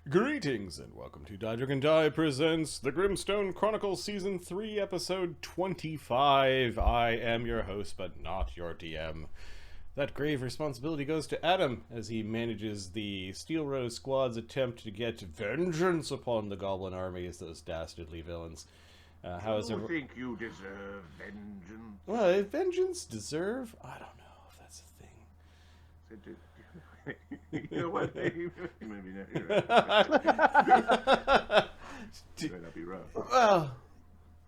Greetings and welcome to Duggan Die presents the Grimstone Chronicles Season 3, Episode 25. I am your host, but not your DM. That grave responsibility goes to Adam as he manages the Steelrose Squad's attempt to get vengeance upon the Goblin army as those dastardly villains. How is it? Think you deserve vengeance? Well, if vengeance deserve, I don't know if that's a thing. You know what? Maybe not. You're right. Might not be rough. Well,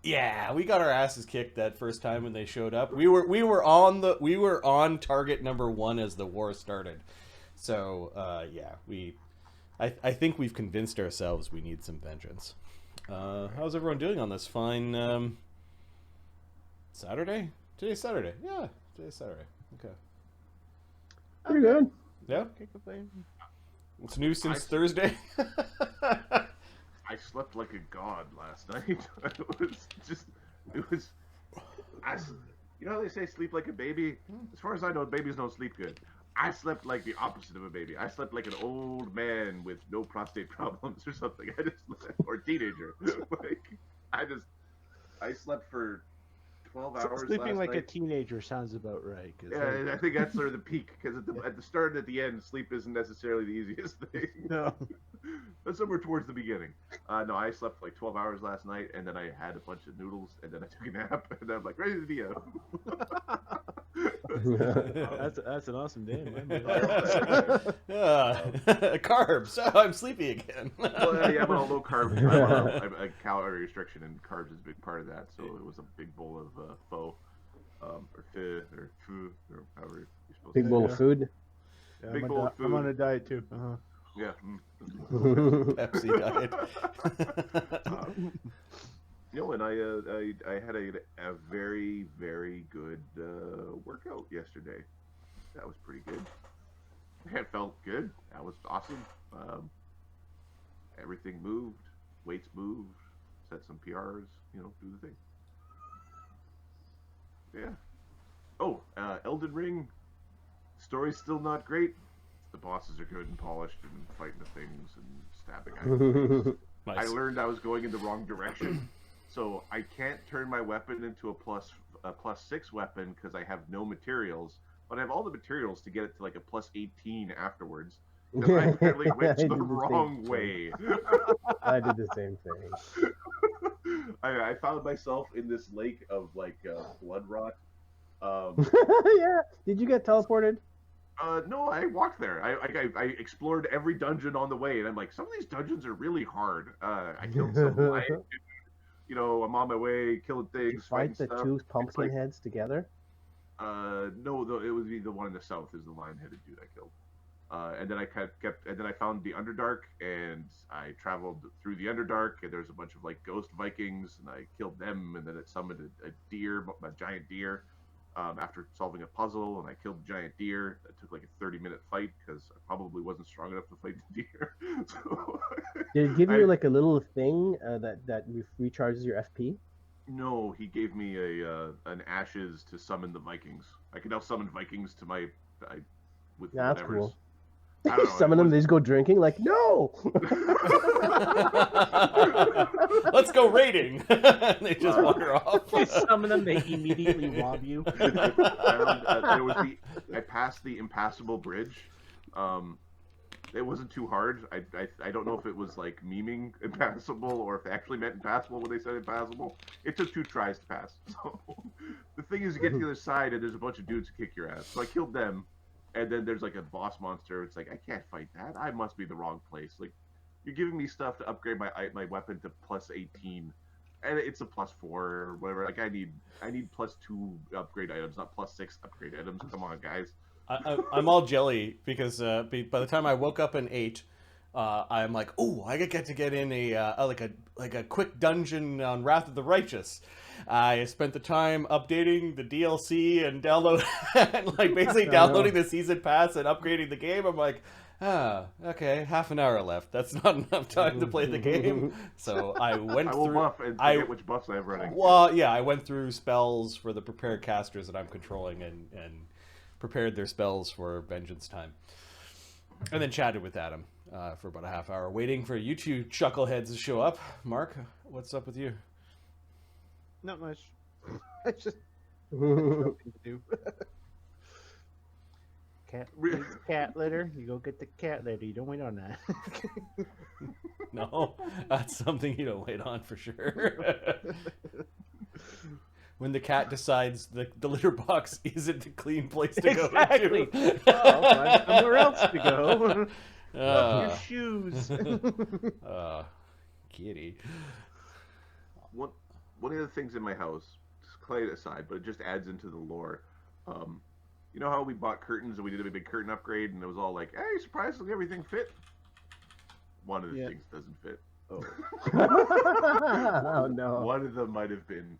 yeah, we got our asses kicked that first time when they showed up. We were on target number 1 as the war started. So I think we've convinced ourselves we need some vengeance. How's everyone doing on this fine Saturday? Today's Saturday. Yeah, today's Saturday. Okay. Pretty good. Yeah? Can't complain. What's new since Thursday? I slept like a god last night. You know how they say sleep like a baby? As far as I know, babies don't sleep good. I slept like the opposite of a baby. I slept like an old man with no prostate problems or something. Or teenager. I slept for 12 hours. Sleeping like night. a teenager sounds about right. Yeah, I think that's sort of the peak, because at the start and at the end, sleep isn't necessarily the easiest thing. No. But somewhere towards the beginning. No, I slept like 12 hours last night, and then I had a bunch of noodles, and then I took a nap, and then I'm like, ready to be out. That's an awesome day, man. Carbs. Oh, I'm sleepy again. Well, yeah, I'm on a low carb. I'm on a calorie restriction, and carbs is a big part of that. So it was a big bowl of pho, or pho, or foo, or however you're supposed to say. Big bowl of food. Yeah, Big bowl of food. I'm on a diet too. Yeah. Pepsi diet. And I had a very, very good workout yesterday. That was pretty good. It felt good. That was awesome. Everything moved. Weights moved. Set some PRs. Do the thing. Yeah. Oh, Elden Ring. Story's still not great. The bosses are good and polished and fighting the things and stabbing items. Nice. I learned I was going in the wrong direction. So I can't turn my weapon into a plus 6 weapon because I have no materials, but I have all the materials to get it to like a plus 18 afterwards. Because I apparently went the wrong way. I did the same thing. I found myself in this lake of like blood rot. Yeah. Did you get teleported? No, I walked there. I explored every dungeon on the way, and I'm like, some of these dungeons are really hard. I killed some lion. I'm on my way, killing things. Fight the stuff. 2 pumpkin heads together? No, it would be the one in the south is the lion-headed dude I killed. And then I I found the Underdark, and I traveled through the Underdark, and there's a bunch of like ghost Vikings, and I killed them, and then it summoned a giant deer. After solving a puzzle, and I killed the giant deer. That took like a 30-minute fight because I probably wasn't strong enough to fight the deer. So, Did it give you like a little thing that recharges your FP? No, he gave me an ashes to summon the Vikings. I can now summon Vikings to my with Yeah, that's whatever's. cool. I don't know, Summon them, they just go drinking? Like, no! Let's go raiding. They just wander off. You summon them, they immediately rob you. I passed the impassable bridge. It wasn't too hard. I don't know if it was like memeing impassable or if they actually meant impassable when they said impassable. It took 2 tries to pass. So the thing is, you get to the other side and there's a bunch of dudes who kick your ass. So I killed them. And then there's like a boss monster. It's like, I can't fight that. I must be the wrong place. Like, you're giving me stuff to upgrade my weapon to plus 18, and it's a plus 4 or whatever. Like, I need plus 2 upgrade items, not plus 6 upgrade items. Come on, guys. I'm all jelly because by the time I woke up and ate, I'm like, oh, I get to get in a quick dungeon on Wrath of the Righteous. I spent the time updating the DLC and basically downloading the season pass and upgrading the game. I'm like, okay, half an hour left. That's not enough time to play the game. So I went through. Buff and forget which buffs I have running. Well, yeah, I went through spells for the prepared casters that I'm controlling and prepared their spells for vengeance time. And then chatted with Adam. for about a half hour, waiting for you two chuckleheads to show up. Mark, what's up with you? Not much. I just That's nothing to do. Cat needs cat litter. You go get the cat litter. You don't wait on that. No, that's something you don't wait on for sure. When the cat decides the litter box isn't the clean place to go Exactly. into. Oh, I'll find somewhere else to go. Your Uh, shoes. kitty. One of the things in my house, just play it aside, but it just adds into the lore. You know how we bought curtains and we did a big curtain upgrade, and it was all like, "Hey, surprisingly, everything fit." One of the things doesn't fit. Oh. Oh no. One of them might have been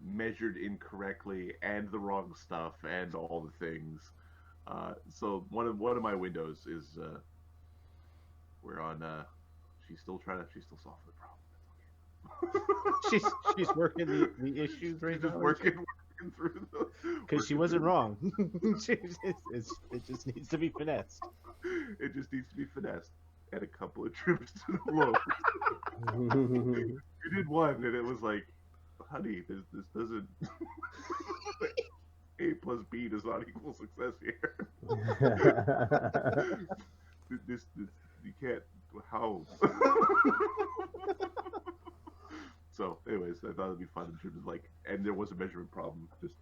measured incorrectly and the wrong stuff and all the things. So one of my windows is we're on. She's still solving the problem. She's working the issues right Just now. working through the. Because she wasn't wrong. It just needs to be finessed. It just needs to be finessed. And a couple of trips to the Lowe's. We did one, and it was like, honey, this doesn't. A plus B does not equal success here. this you can't. How? So, anyways, I thought it'd be fun in terms of like, and there was a measurement problem. Just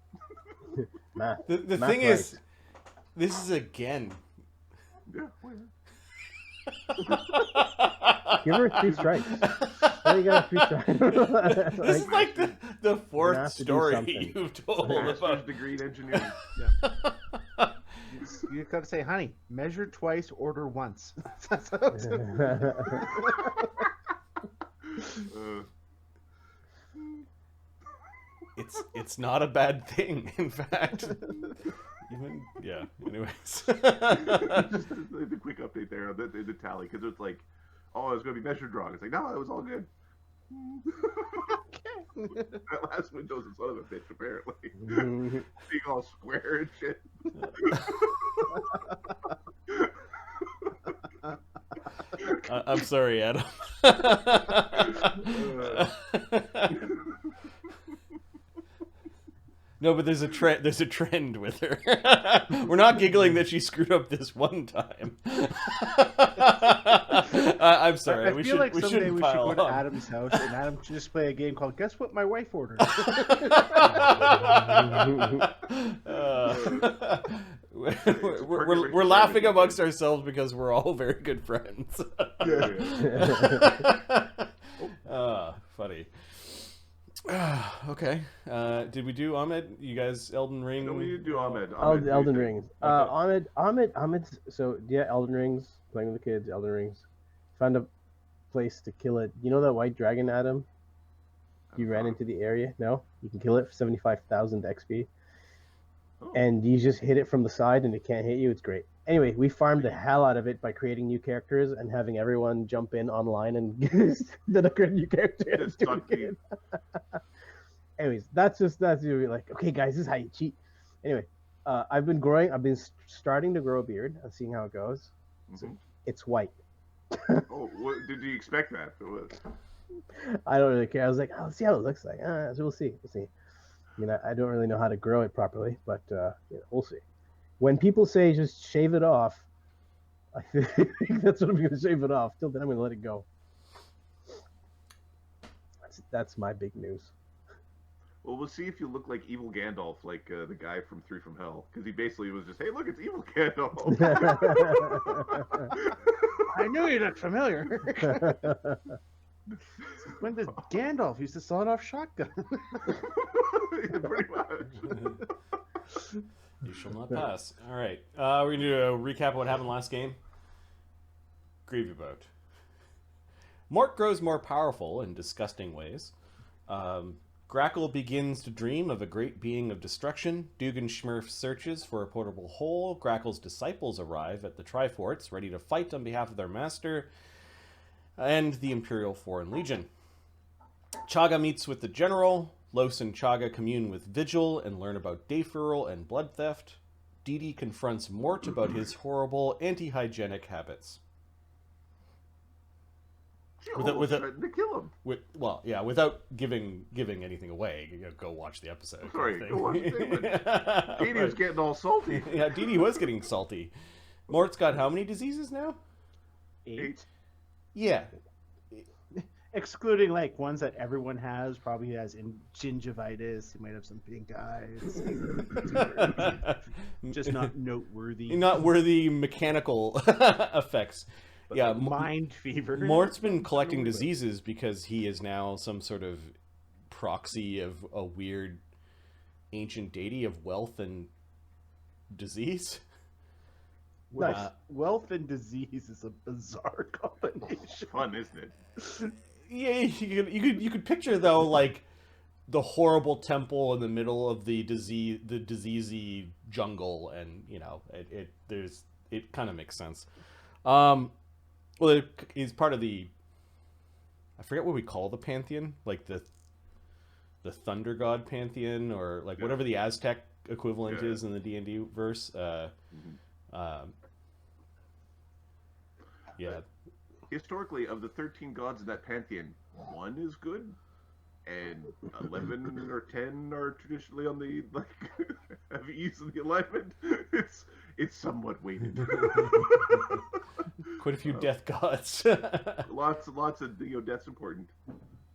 Math. The Math thing right. is, this is again. yeah. Well, Give her 3 strikes. Why you got 3 strikes? This is like the gonna fourth have to do story something. you've told master's about. degree in engineering. You gotta say, honey, measure twice, order once. That's how it's- It's not a bad thing, in fact. Anyways. Just the quick update there on the tally, because it's like, oh, it was going to be measured wrong. It's like, no, it was all good. That last window's a son of a bitch, apparently. Being all square and shit. I'm sorry, Adam. No, but there's a trend. There's a trend with her. We're not giggling that she screwed up this one time. I'm sorry. I feel like we someday shouldn't we should pile go to on. Adam's house and Adam should just play a game called Guess What My Wife Ordered. We're laughing amongst ourselves because we're all very good friends. Funny. Okay. Did we do Ahmed? You guys, Elden Ring? No, we didn't do Ahmed. Elden Rings. Okay. Ahmed. So yeah, Elden Rings. Playing with the kids. Elden Rings. Found a place to kill it. You know that white dragon, Adam? You ran into the area. No, you can kill it for 75,000 XP, and you just hit it from the side, and it can't hit you. It's great. Anyway, we farmed the hell out of it by creating new characters and having everyone jump in online and then create a new character. Just suck you. Anyways, that's really like, okay, guys, this is how you cheat. Anyway, I've been starting to grow a beard and seeing how it goes. So it's white. Oh, did you expect that? I don't really care. I was like, oh, let's see how it looks like. So we'll see. I mean, I don't really know how to grow it properly, but we'll see. When people say just shave it off, I think that's what I'm going to shave it off. Till then, I'm going to let it go. That's my big news. Well, we'll see if you look like evil Gandalf, like the guy from 3 from Hell, because he basically was just, hey, look, it's evil Gandalf. I knew you looked familiar. When did Gandalf used to sawed off shotgun? Yeah, pretty much. You shall not pass. All right. We're going to do a recap of what happened last game. Grievy boat. Mort grows more powerful in disgusting ways. Grakkel begins to dream of a great being of destruction. Duggan Schmurf searches for a portable hole. Grakkel's disciples arrive at the Triforts, ready to fight on behalf of their master and the Imperial Foreign Legion. Chaga meets with the general. Lloes and Chaga commune with Vigil and learn about Dayfurl and blood theft. Didi confronts Mort about his horrible anti-hygienic habits. threatened to kill him. Without giving anything away, go watch the episode. Sorry, go watch the thing. Dee Dee was getting all salty. Yeah, Dee Dee was getting salty. Mort's got how many diseases now? 8. Yeah. Excluding like ones that everyone has, probably has gingivitis. He might have some pink eyes. Just not noteworthy. Not worthy mechanical effects. But yeah, like mind fever. Mort's been collecting diseases because he is now some sort of proxy of a weird ancient deity of wealth and disease. Nice. Wealth and disease is a bizarre combination. Fun, isn't it? Yeah, you could picture though like the horrible temple in the middle of the diseasey jungle, and it kind of makes sense. Well, he's part of the, I forget what we call the pantheon, like the thunder god pantheon, or like whatever the Aztec equivalent is in the D&D verse. Historically, of the 13 gods in that pantheon, 1 is good, and 11 or 10 are traditionally on the have ease in the alignment. It's somewhat weighted. Quite a few death gods. lots of death's important.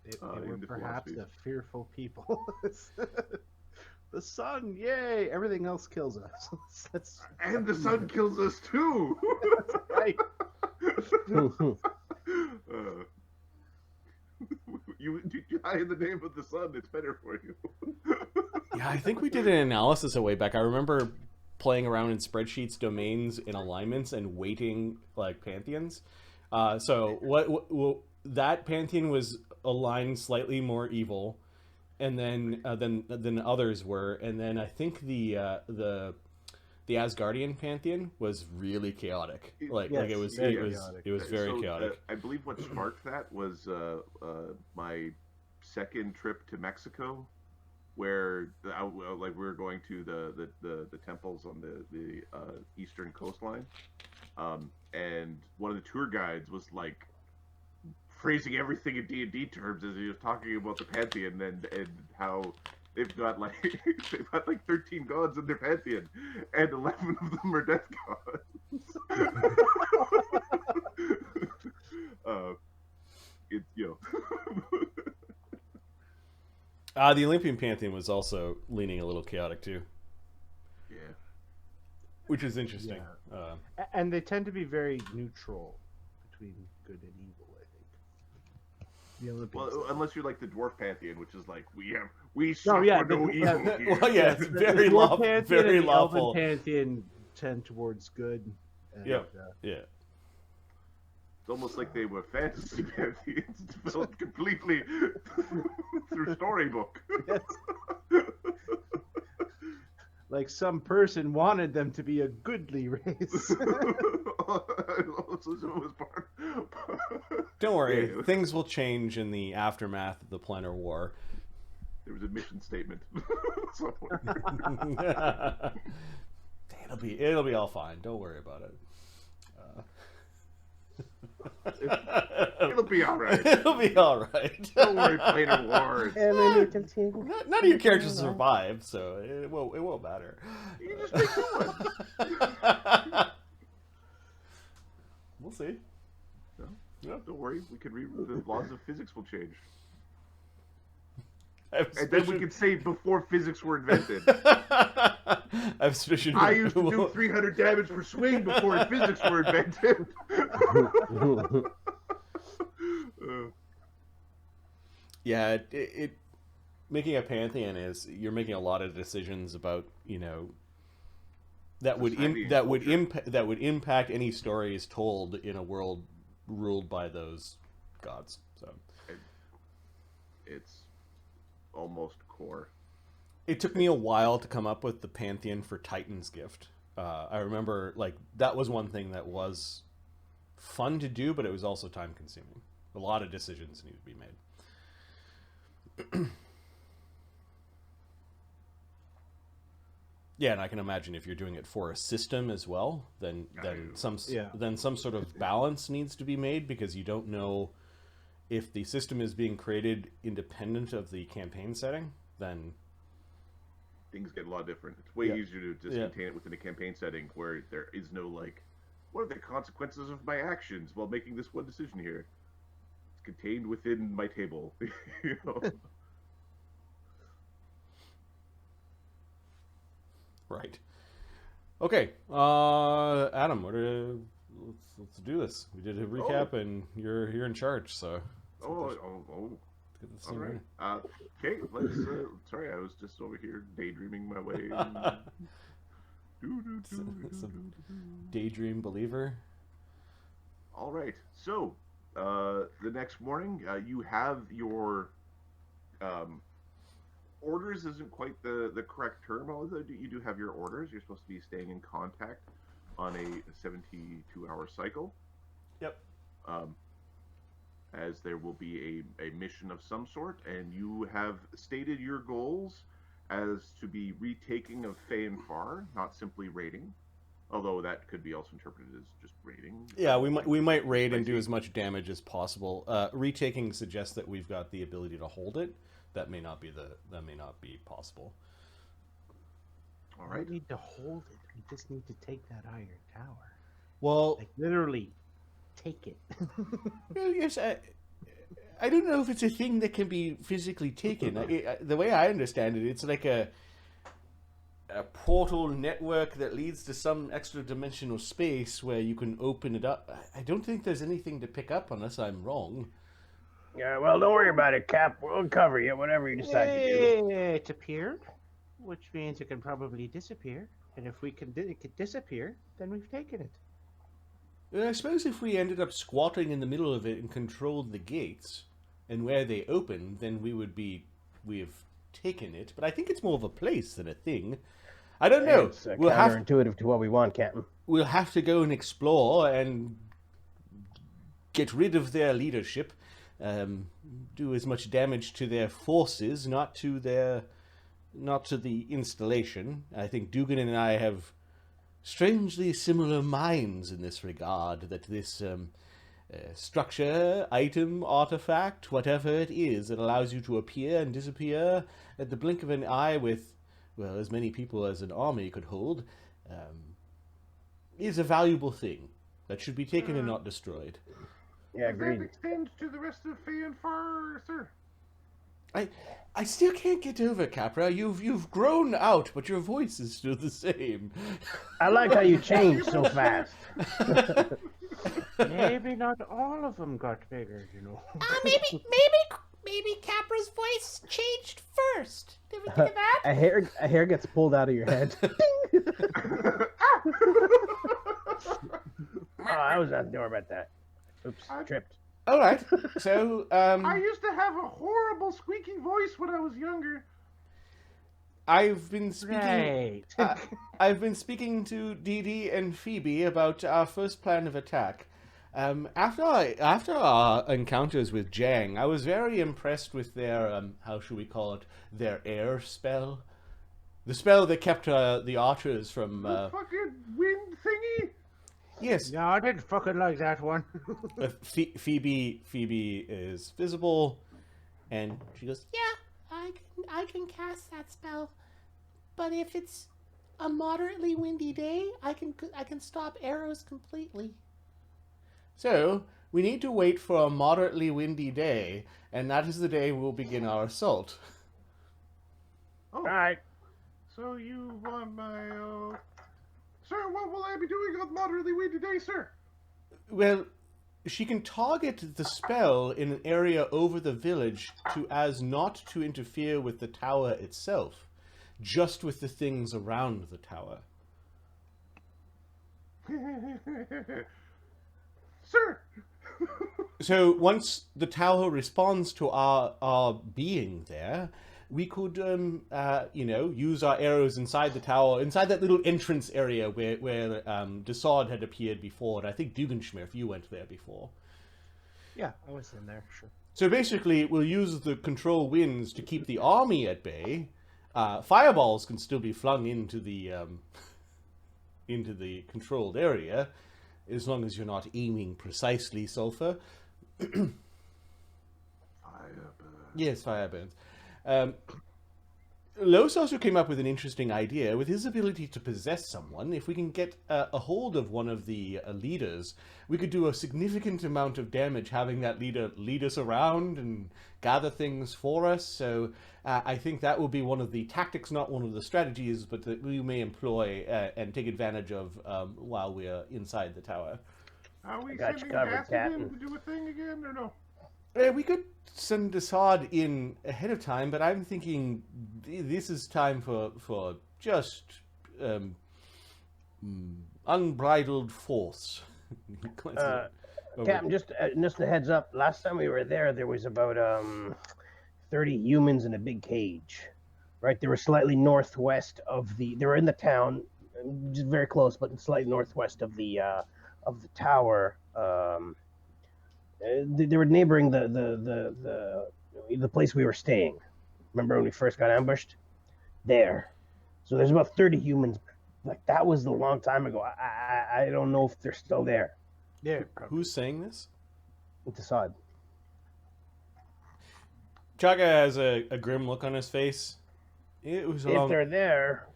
They were perhaps a fearful people. The sun, yay! Everything else kills us. And the sun kills us too. That's right. You die in the name of the sun. It's better for you. Yeah, I think we did an analysis a way back. I remember playing around in spreadsheets, domains, and alignments, and weighting like pantheons. So that pantheon was aligned slightly more evil, and then than others were, and then I think the Asgardian pantheon was really chaotic. It was very chaotic. I believe what sparked that was my second trip to Mexico, where we were going to the temples on the eastern coastline, and one of the tour guides was like phrasing everything in D&D terms as he was talking about the pantheon and how they've got like 13 gods in their pantheon, and 11 of them are death gods. The Olympian pantheon was also leaning a little chaotic too. Yeah, which is interesting. Yeah. And they tend to be very neutral between good and evil, I think. The Olympians. Well, unless you're like the dwarf pantheon, which is like we suffer no evil here. Well, yeah, it's very lawful. Very lawful. The Elven pantheon tend towards good. And, yeah. It's almost like they were fantasy pantheons developed completely through storybook. Yes. Like some person wanted them to be a goodly race. Don't worry, things will change in the aftermath of the Planar War. There was a mission statement. It'll be all fine. Don't worry about it. It'll be all right. It'll be all right. Don't worry, Planar War. None of your characters survive, so it won't matter. You just pick one. We'll see. No, don't worry. We could the laws of physics will change. And then we could say before physics were invented. I used to do 300 damage per swing before physics were invented. Yeah, it making a pantheon you're making a lot of decisions about that would impact any stories told in a world ruled by those gods. So it's almost core. It took me a while to come up with the pantheon for Titan's Gift. I remember that was one thing that was fun to do, but it was also time consuming. A lot of decisions need to be made. Yeah, and I can imagine if you're doing it for a system as well, then some sort of balance needs to be made, because you don't know if the system is being created independent of the campaign setting, then things get a lot different. It's way easier to just contain it within a campaign setting where there is no like, what are the consequences of my actions while making this one decision here? It's contained within my table. You know? Right. Okay, Adam, let's do this. We did a recap, and you're in charge. So. All right. Okay, let's. Sorry, I was just over here daydreaming my way. Some daydream believer. All right. So, the next morning, you have your orders. Isn't quite the correct term, although you do have your orders. You're supposed to be staying in contact on a 72-hour cycle. Yep. As there will be a mission of some sort, and you have stated your goals as to be retaking of Phaenfar, not simply raiding, although that could be also interpreted as just raiding. Yeah, we might raid and do as much damage as possible. Retaking suggests that we've got the ability to hold it. That may not be possible. All right. We need to hold it. We just need to take that iron tower. Well, like literally take it. Well, yes, I don't know if it's a thing that can be physically taken. The way I understand it, it's like a portal network that leads to some extra dimensional space where you can open it up. I don't think there's anything to pick up unless I'm wrong. Yeah, well, don't worry about it, Cap. We'll cover you, whatever you decide to do. It appeared, which means it can probably disappear. And if it can disappear, then we've taken it. I suppose if we ended up squatting in the middle of it and controlled the gates, and where they open, then we have taken it. But I think it's more of a place than a thing. I don't know. It's counterintuitive to what we want, Captain. We'll have to go and explore and get rid of their leadership, do as much damage to their forces, not to the installation. I think Duggan and I have strangely similar minds in this regard, that this structure, item, artifact, whatever it is, it allows you to appear and disappear at the blink of an eye with, well, as many people as an army could hold, is a valuable thing that should be taken and not destroyed. Yeah, agreed. That extends to the rest of Phaenfar, sir. I still can't get over, Capra. You've grown out, but your voice is still the same. I like how you changed so fast. Maybe not all of them got bigger, you know. Maybe Capra's voice changed first. Did we think of that? A hair gets pulled out of your head. I was not sure about that. Oops, tripped. All right. So, I used to have a horrible squeaky voice when I was younger. I've been speaking. Right. I've been speaking to Dee Dee and Phoebe about our first plan of attack. After our encounters with Jang, I was very impressed with their how should we call it, their air spell, the spell that kept the archers from. The fucking wind thingy. Yes. No, I didn't fucking like that one. Phoebe is visible, and she goes, Yeah, I can cast that spell, but if it's a moderately windy day, I can stop arrows completely. So, we need to wait for a moderately windy day, and that is the day we'll begin our assault. Oh, All right. so you want my... Sir, what will I be doing on moderately windy day, sir? Well, she can target the spell in an area over the village as not to interfere with the tower itself, just with the things around the tower. Sir! So once the tower responds to our being there, we could, use our arrows inside the tower, inside that little entrance area where Desaad had appeared before, and I think Dugenschmirf, you went there before. Yeah, I was in there, sure. So basically, we'll use the control winds to keep the army at bay. Fireballs can still be flung into the controlled area, as long as you're not aiming precisely, Sulfur. Yes, fireburns. Lloes also came up with an interesting idea. With his ability to possess someone, if we can get a hold of one of the leaders, we could do a significant amount of damage having that leader lead us around and gather things for us. So I think that will be one of the tactics, not one of the strategies, but that we may employ and take advantage of while we are inside the tower. Are we got you sending covered, Gaston Captain. in to do a thing again, or no? We could send Assad in ahead of time, but I'm thinking this is time for just unbridled force. Captain, just a heads up. Last time we were there was about 30 humans in a big cage. Right, they were slightly northwest of the. They were in the town, just very close, but slightly northwest of the tower. They were neighboring the place we were staying. Remember when we first got ambushed? There. So there's about 30 humans. Like, that was a long time ago. I don't know if they're still there. Yeah. Who's saying this? It's Assad. Chaga has a grim look on his face. It was If they're there,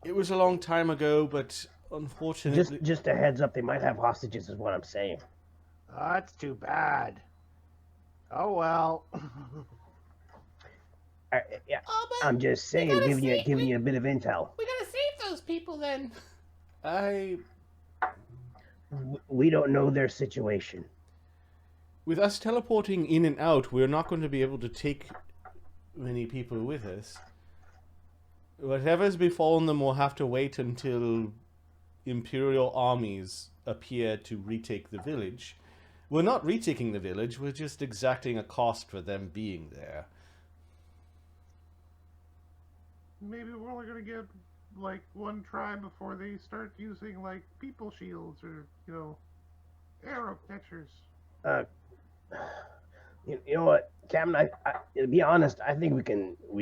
It was a long time ago, but unfortunately, just a heads up, they might have hostages, is what I'm saying. Oh, that's too bad. Oh well. Yeah, Oh, but I'm just saying, gotta giving you a bit of intel. we gotta save those people then. We don't know their situation. with us teleporting in and out, we're not going to be able to take many people with us. Whatever's befallen them will have to wait until Imperial armies appear to retake the village. We're not retaking the village, we're just exacting a cost for them being there. Maybe we're only gonna get like one try before they start using like people shields or arrow catchers. You know what, Captain? To be honest, I think we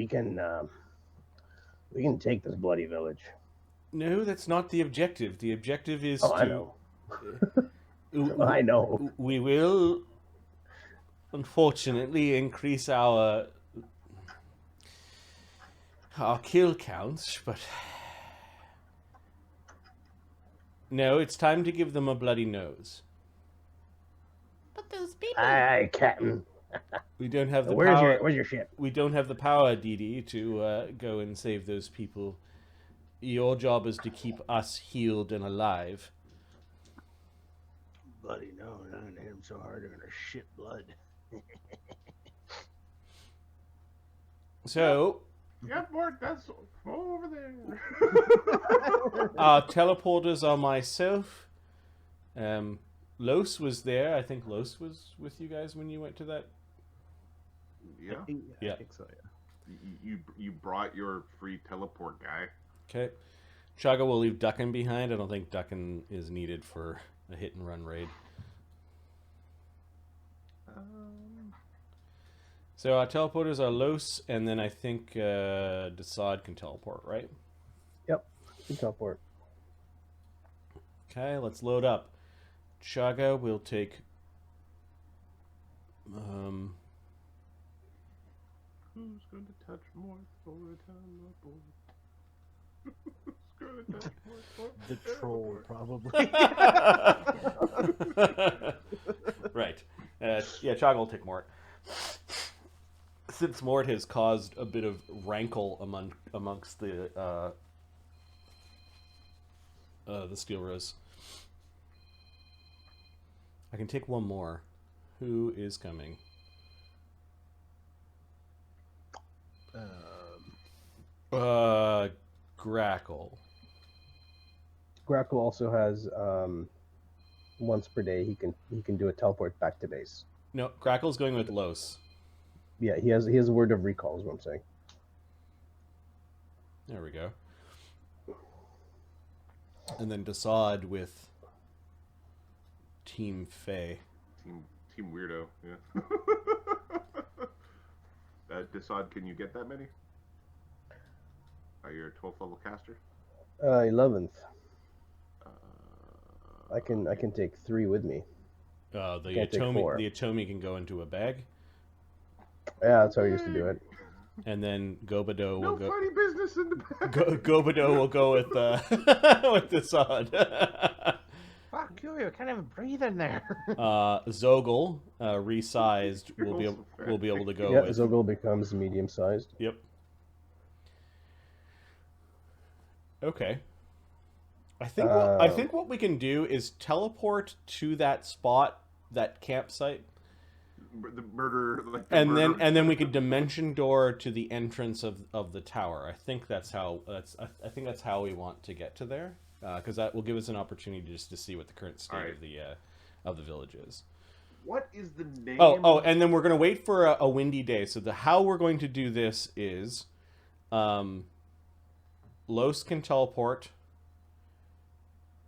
can take this bloody village. No, that's not the objective. The objective is Oh, to... I know. I know. We will, unfortunately, increase our kill counts, but... No, it's time to give them a bloody nose. But those people. Aye, Captain. We don't have the Where's power... your ship? We don't have the power, Dee, to go and save those people. Your job is to keep us healed and alive. Bloody no, I'm gonna hit him so hard they're gonna shit blood. So, Yep, Mort, that's over there. our teleporters are myself. Lloes was there. I think Lloes was with you guys when you went to that. Yeah. Yeah. I think so, yeah. You brought your free teleport guy. Okay. Chaga will leave Duggan behind. I don't think Duggan is needed for a hit and run raid. So our teleporters are Lloes, and then I think Desaad can teleport, right? Yep. You teleport. Okay, let's load up. Chaga will take... Who's going to touch more for a teleport? Who's going to touch more for The troll, probably. Right. Yeah, Chaga will take Mort. Since Mort has caused a bit of rankle amongst the Steelrose. I can take one more. Who is coming? Grakkel. Grakkel also has once per day he can do a teleport back to base. No, Grakkel's going with Lloes. Yeah, he has a word of recall is what I'm saying. There we go. And then Desaad with Team Fae. Team Weirdo, yeah. Desaad, can you get that many? Are you a 12th level caster? 11th. I can take 3 with me. The Can't take 4. Atomi can go into a bag. Yeah, that's how we used to do it. And then Gobido will No go. funny business in the back. Gobido will go with with the sod. Fuck you! You can't even breathe in there. Zogel, resized, will be able to go Yeah, with. Zogel becomes medium-sized. Yep. Okay. I think what we can do is teleport to that spot, that campsite, The murder, like the and murder. then we could dimension door to the entrance of the tower. I think that's how we want to get to there, because that will give us an opportunity just to see what the current state of the village is. What is the name? Oh, and then we're gonna wait for a windy day. So how we're going to do this is, Los can teleport.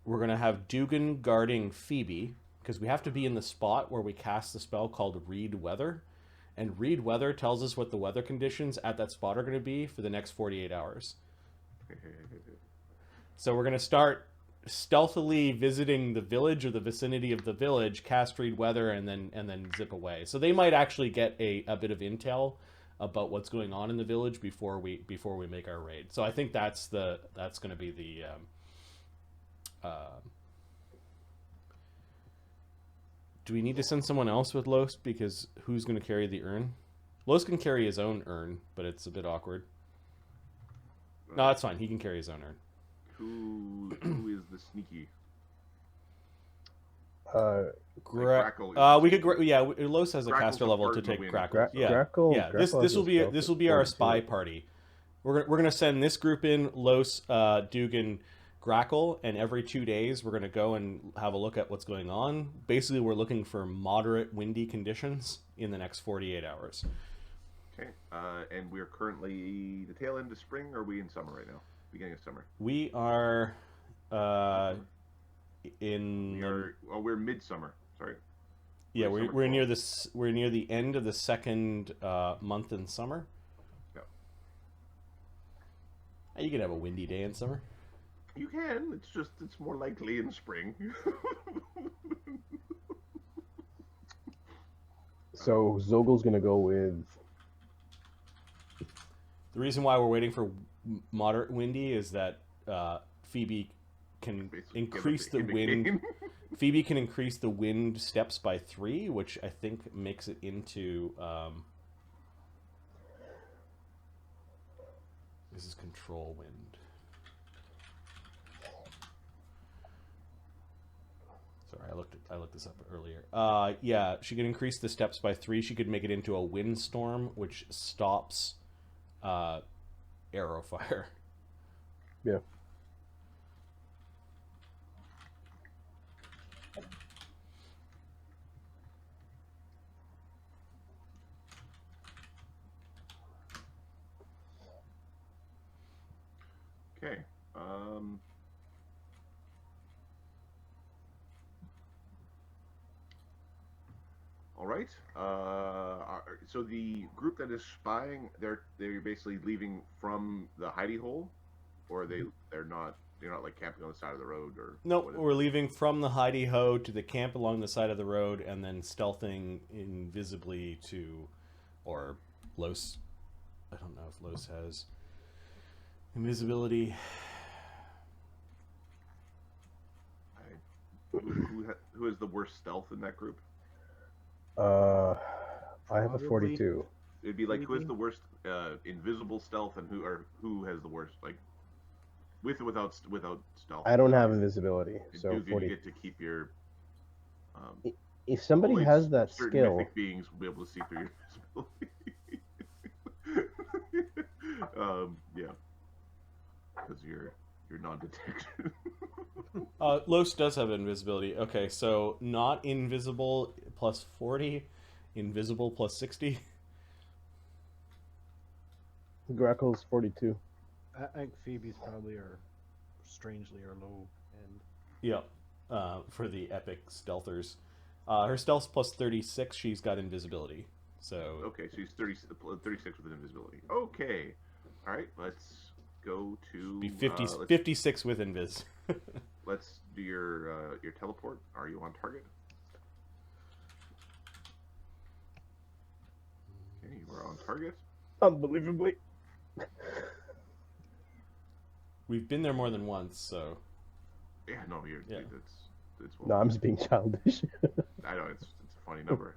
We're gonna have Duggan guarding Phoebe, because we have to be in the spot where we cast the spell called Read Weather, and Read Weather tells us what the weather conditions at that spot are going to be for the next 48 hours. So we're going to start stealthily visiting the village or the vicinity of the village, cast Read Weather, and then zip away. So they might actually get a bit of intel about what's going on in the village before we make our raid. So I think that's going to be the do we need to send someone else with Los? Because who's going to carry the urn? Los can carry his own urn, but it's a bit awkward. No, that's fine. He can carry his own urn. Who is the sneaky? Grakkel. We could. Los has a Grakkel's caster a level part to of the take wind. Grakkel. Yeah, Grakkel, yeah. Grakkel This will be our spy party. We're gonna send this group in, Los, Duggan, Grakkel, and every 2 days we're gonna go and have a look at what's going on. Basically, we're looking for moderate windy conditions in the next 48 hours. Okay, and we're currently the tail end of spring, or are we in summer right now? Beginning of summer. We are We're midsummer. Sorry. Yeah, Summer we're near this. We're near the end of the second month in summer. Yeah. You can have a windy day in summer. You can. It's more likely in spring. So Zogel's gonna go with. The reason why we're waiting for moderate windy is that Phoebe can increase the wind. Phoebe can increase the wind steps by 3, which I think makes it into. This is control wind. Sorry, I looked this up earlier. Yeah, she could increase the steps by 3. She could make it into a windstorm, which stops arrow fire. Yeah. Okay. All right. So the group that is spying, they're basically leaving from the hidey hole, or they're not. They're not like camping on the side of the road, or nope. We're leaving from the hidey ho to the camp along the side of the road, and then stealthing invisibly to, or Los. I don't know if Los has invisibility. Who has the worst stealth in that group? I have a 42. It'd be like, who has the worst invisible stealth, and who has the worst, like, with or without stealth? I don't have invisibility, so Dugan, 40. you get to keep your. If somebody has that certain skill, mythic beings will be able to see through your invisibility. Yeah, because you're non-detected. Los does have invisibility. Okay, so not invisible plus 40, invisible plus 60. Grakkel's 42. I think Phoebe's probably strangely our low end. Yeah, for the epic stealthers. Her stealth's plus 36, she's got invisibility. So okay, so she's 36 with invisibility. Okay, all right, let's go to be 56 with invis. Let's do your teleport. Are you on target? Okay, you are on target. Unbelievably. We've been there more than once, so. Yeah, no, you're. Yeah. It's No, I'm just being childish. I know it's a funny number.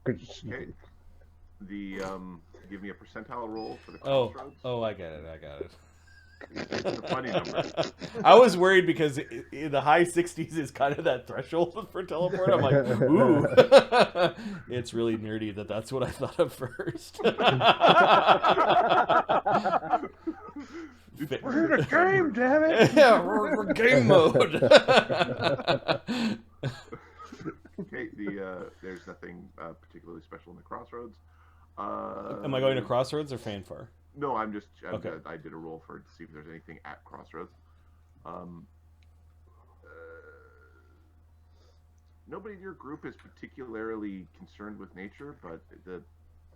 Okay. The give me a percentile roll for the crossroads. Oh, I get it. It's a funny number. I was worried because in the high 60s is kind of that threshold for teleport. I'm like, ooh. It's really nerdy that's what I thought of first. We're in a game, damn it! Yeah, we're game mode. Okay, there's nothing particularly special in the crossroads. Am I going to Crossroads or Phaenfar? No, Okay. I did a roll to see if there's anything at Crossroads. Nobody in your group is particularly concerned with nature, but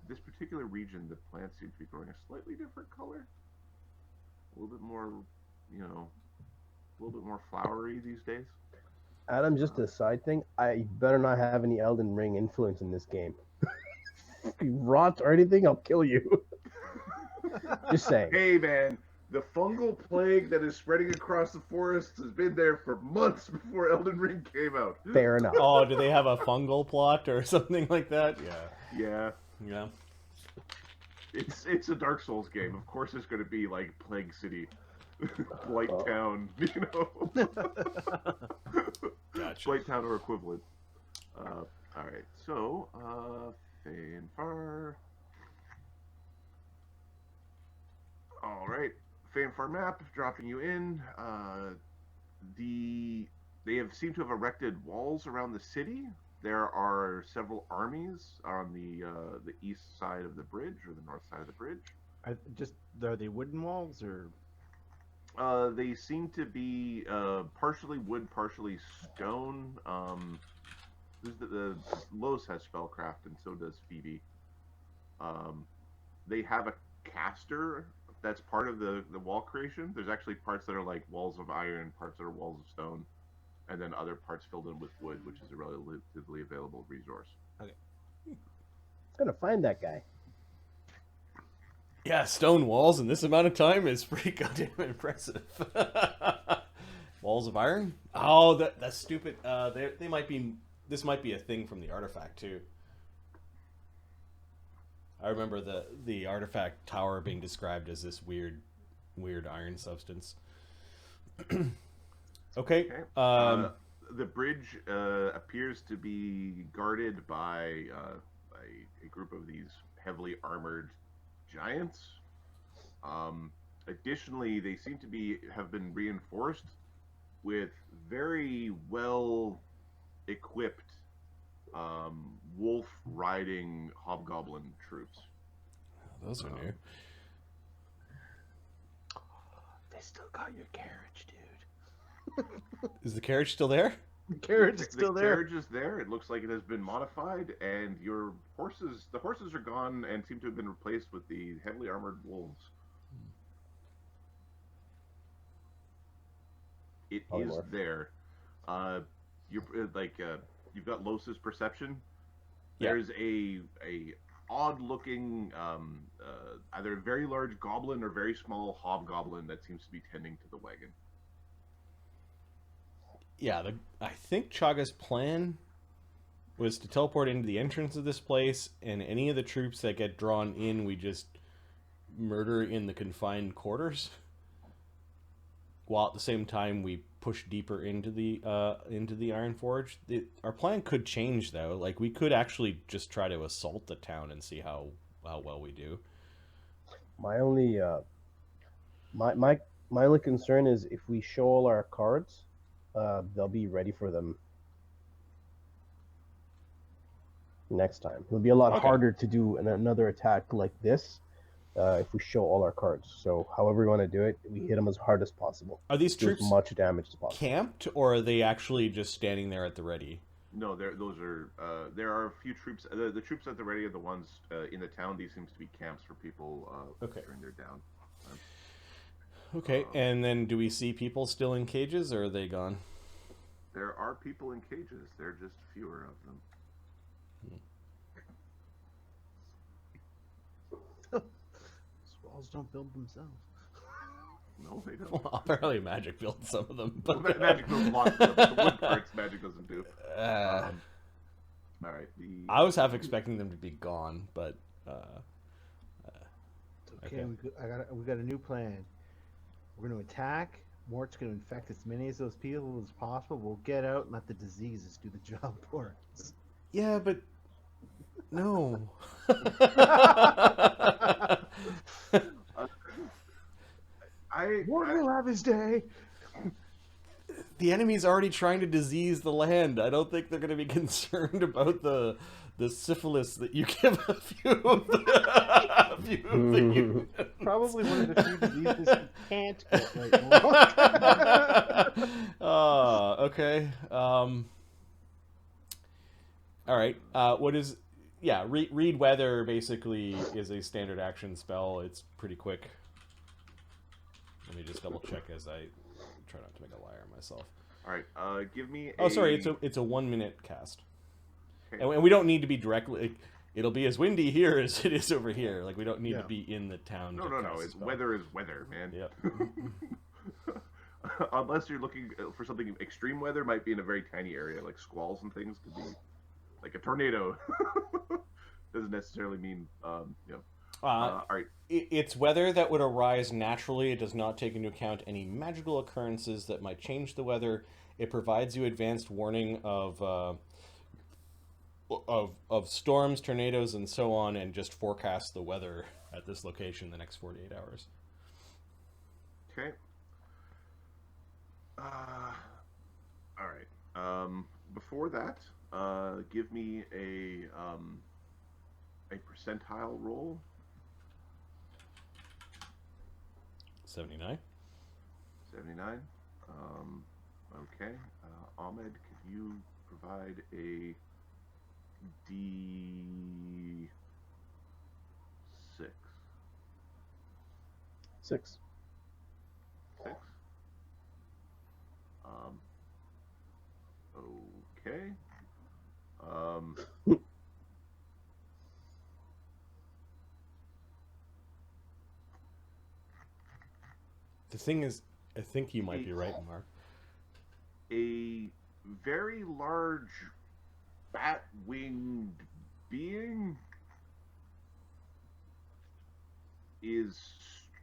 this particular region, the plants seem to be growing a slightly different color. A little bit more, a little bit more flowery these days. Adam, just a side thing. I better not have any Elden Ring influence in this game. If you rot or anything, I'll kill you. Just saying. Hey, man, the fungal plague that is spreading across the forest has been there for months before Elden Ring came out. Fair enough. Oh, do they have a fungal plot or something like that? Yeah. Yeah. It's a Dark Souls game. Of course, it's going to be like Plague City, Blight Town, Gotcha. Blight Town or equivalent. All right, so Phaenfar. All right, Phaenfar map dropping you in. They have seemed to have erected walls around the city. There are several armies on the east side of the bridge or the north side of the bridge. Are they wooden walls or? They seem to be partially wood, partially stone. The Lloes has spellcraft, and so does Phoebe. They have a caster that's part of the wall creation. There's actually parts that are like walls of iron, parts that are walls of stone, and then other parts filled in with wood, which is a relatively available resource. Okay. Gonna find that guy. Yeah, stone walls in this amount of time is pretty goddamn impressive. Walls of iron? Oh, that's stupid. They might be. This might be a thing from the artifact too. I remember the artifact tower being described as this weird iron substance. Okay. The bridge appears to be guarded by a group of these heavily armored giants. Additionally, they seem to have been reinforced with very well equipped wolf riding hobgoblin troops. Those are new. They still got your carriage, dude. Is the carriage still there? The carriage is still the there. carriage is there. It looks like it has been modified, and the horses are gone and seem to have been replaced with the heavily armored wolves. It is there. You've got Los's perception. Yeah. There's a odd-looking, either a very large goblin or very small hobgoblin that seems to be tending to the wagon. Yeah, I think Chaga's plan was to teleport into the entrance of this place, and any of the troops that get drawn in, we just murder in the confined quarters. While at the same time we push deeper into the Iron Forge. Our plan could change though. Like we could actually just try to assault the town and see how well we do. My only my only concern is if we show all our cards, they'll be ready for them next time. It'll be a lot harder to do another attack like this if we show all our cards. So however we want to do it, we hit them as hard as possible. Are these troops as much damage as possible camped, or are they actually just standing there at the ready? No, there are a few troops. The troops at the ready are the ones in the town. These seems to be camps for people during their down. Okay, and then do we see people still in cages, or are they gone? There are people in cages. There are just fewer of them. don't build themselves. No, they don't. Well, apparently magic builds some of them. But Magic builds lots of them, but the wood parts magic doesn't do. All right. I was half expecting them to be gone, but Okay, we got a new plan. We're going to attack. Mort's going to infect as many of those people as possible. We'll get out and let the diseases do the job for us. yeah, but no. Mort will have his day. The enemy's already trying to disease the land. I don't think they're going to be concerned about the syphilis that you give a few of the units. Probably one of the few diseases you can't get right now. Okay. All right. What is... Yeah, read weather basically is a standard action spell. It's pretty quick. Let me just double check as I try not to make a liar of myself. All right. Give me. Oh, sorry. It's a 1 minute cast, okay. And we don't need to be directly. It'll be as windy here as it is over here. Like we don't need to be in the town. No. It's weather is weather, man. Yep. Unless you're looking for something extreme weather, might be in a very tiny area, like squalls and things. Could be like a tornado. Doesn't necessarily mean all right. It's weather that would arise naturally. It does not take into account any magical occurrences that might change the weather. It provides you advanced warning of storms, tornadoes, and so on, and just forecasts the weather at this location the next 48 hours. Okay. All right. Before that, give me a percentile roll. 79. 79. Okay. Ahmed, could you provide a D6? 6. 6. Okay. The thing is, I think you might be right, Mark. A very large bat-winged being is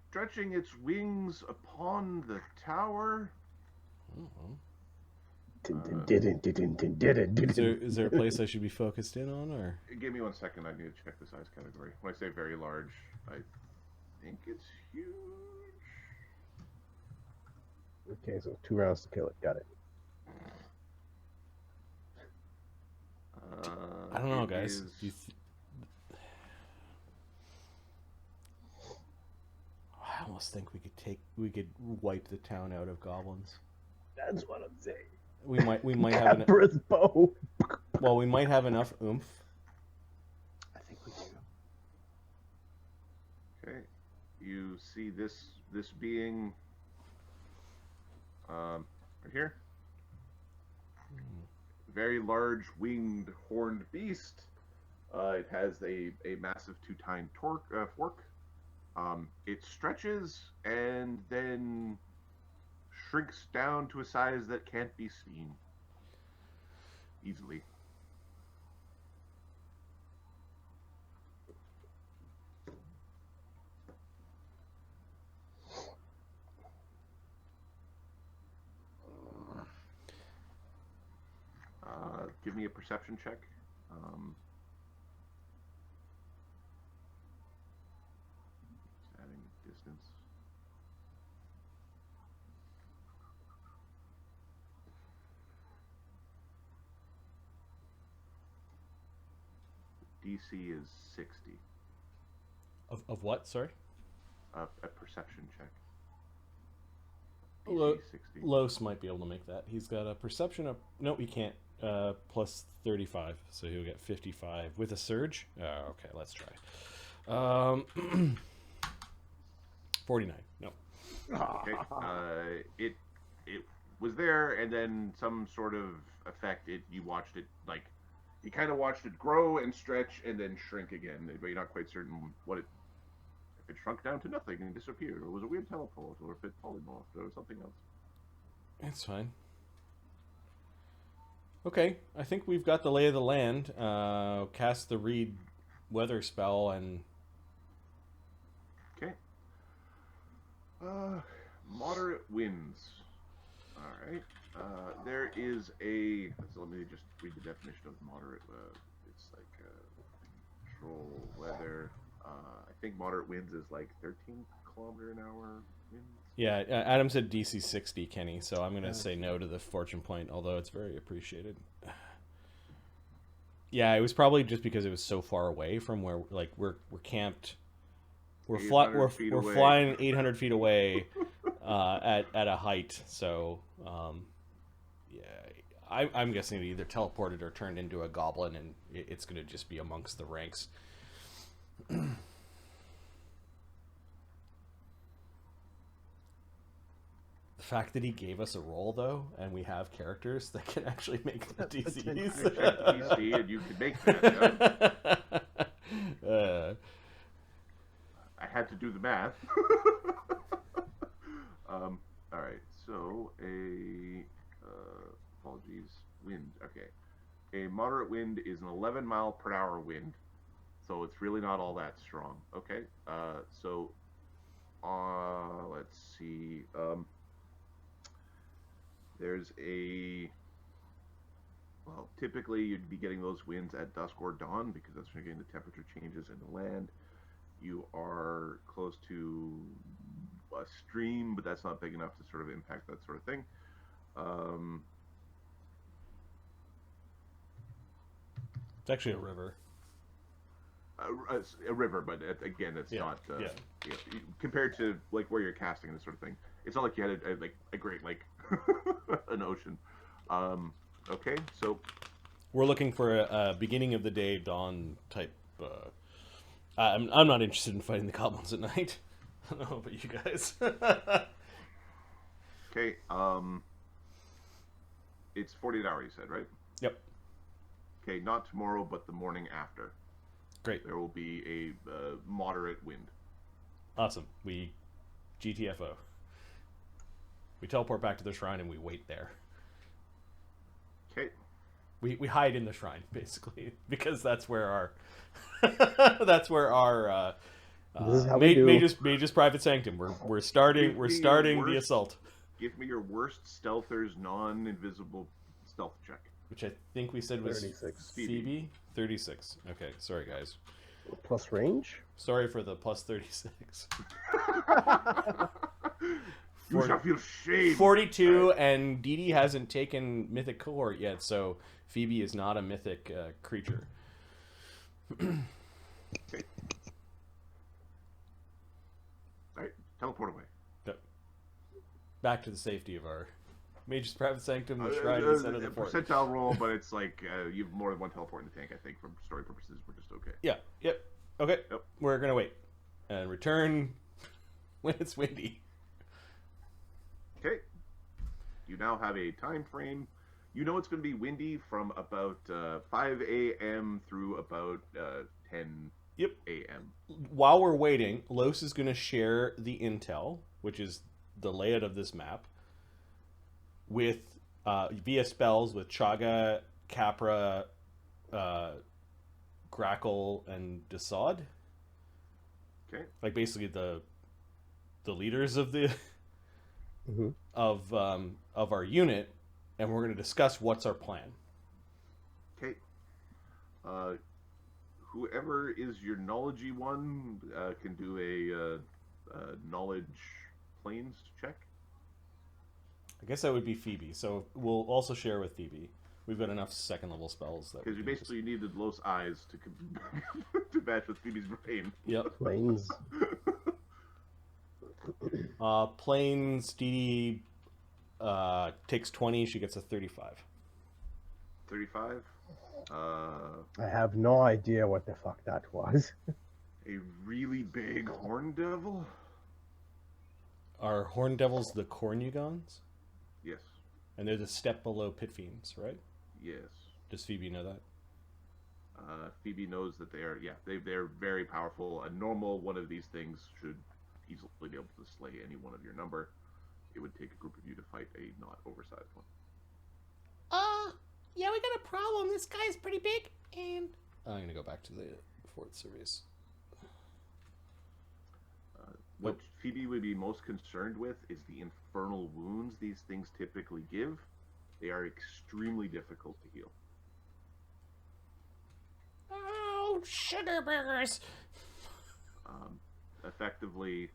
stretching its wings upon the tower. Is there a place I should be focused in on, or? Give me 1 second. I need to check the size category. When I say very large, I think it's huge. Okay, so 2 rounds to kill it. Got it. I don't know, guys. I almost think we could wipe the town out of goblins. That's what I'm saying. We might have enough. Bow. Well, we might have enough oomph. I think we do. Okay, you see this being right here. Very large winged horned beast. It has a massive 2-tined fork. It stretches and then shrinks down to a size that can't be seen easily. Give me a perception check. Just adding distance. DC is 60. Of what? Sorry. A perception check. DC 60. Los might be able to make that. He's got a perception of... No, he can't. Plus 35, so he'll get 55 with a surge. Okay, let's try. 49. No. Okay. It was there, and then some sort of effect. You watched it, like, you kind of watched it grow and stretch and then shrink again, but you're not quite certain what it it shrunk down to nothing and disappeared, or was a weird teleport, or if it polymorphed, or something else. It's fine. Okay, I think we've got the lay of the land. Cast the read weather spell and... Okay. Moderate winds. Alright. There is a... So let me just read the definition of moderate. It's like control weather. I think moderate winds is like 13 km/h winds. Yeah, Adam said DC 60, Kenny, so I'm going to say no to the fortune point, although it's very appreciated. Yeah, it was probably just because it was so far away from where, like, we're camped. We're flying 800 feet away at a height, so yeah, I'm guessing it either teleported or turned into a goblin, and it's going to just be amongst the ranks. The fact that he gave us a roll, though, and we have characters that can actually make the DCs. DC, and you can make that. Yeah. I had to do the math. All right, so apologies, wind. Okay, a moderate wind is an 11-mile-per-hour wind, so it's really not all that strong. Okay, so let's see. There's well, typically you'd be getting those winds at dusk or dawn because that's when you're getting the temperature changes in the land. You are close to a stream, but that's not big enough to sort of impact that sort of thing. It's actually a river. A river, but again, it's not compared to like where you're casting and this sort of thing. It's not like you had a great lake, an ocean. Okay, so we're looking for a beginning of the day dawn type. I'm not interested in fighting the goblins at night. I don't know about you guys. Okay, it's 48 hours, you said, right? Yep. Okay, not tomorrow, but the morning after. Great. There will be a moderate wind. Awesome. We GTFO. We teleport back to the shrine and we wait there. Okay. We hide in the shrine basically because that's where our mage's private sanctum. We're starting the assault. Give me your worst stealther's non-invisible stealth check. Which I think we said was 36. Phoebe? 36. Okay, sorry guys. Plus range? Sorry for the plus 36. You shall feel shame. 42, and Dee Dee hasn't taken Mythic Cohort yet, so Phoebe is not a mythic creature. Okay. Alright, teleport away. Yep. Back to the safety of our Mage's Private Sanctum, the shrine in the center of the fort. Percentile roll, but it's like you have more than one teleport in the tank, I think, for story purposes. We're just okay. Yeah, yep. Okay, Yep. We're going to wait and return when it's windy. Okay. You now have a time frame. You know it's going to be windy from about 5 a.m. through about 10 a.m. While we're waiting, Los is going to share the intel, which is the layout of this map, with via spells with Chaga, Capra, Grakkel, and Desaad. Okay. Like basically the leaders of the of our unit, and we're going to discuss what's our plan. Okay. Whoever is your knowledgey one can do a knowledge planes check. I guess that would be Phoebe, so we'll also share with Phoebe. We've got enough second level spells that because you basically needed Los eyes to to match with Phoebe's brain. Yep. Planes. Planes, Dee Dee takes 20. She gets a 35. 35. I have no idea what the fuck that was. A really big horn devil. Are Horn Devils the Cornugons? Yes. And they're the step below Pit Fiends, right? Yes. Does Phoebe know that? Phoebe knows that they're very powerful. A normal one of these things should easily be able to slay any one of your number. It would take a group of you to fight a not oversized one. Yeah, we got a problem. This guy's pretty big, and I'm gonna go back to the Fort Series. What Phoebe would be most concerned with is the infernal wounds these things typically give. They are extremely difficult to heal. oh, sugar burgers. Effectively,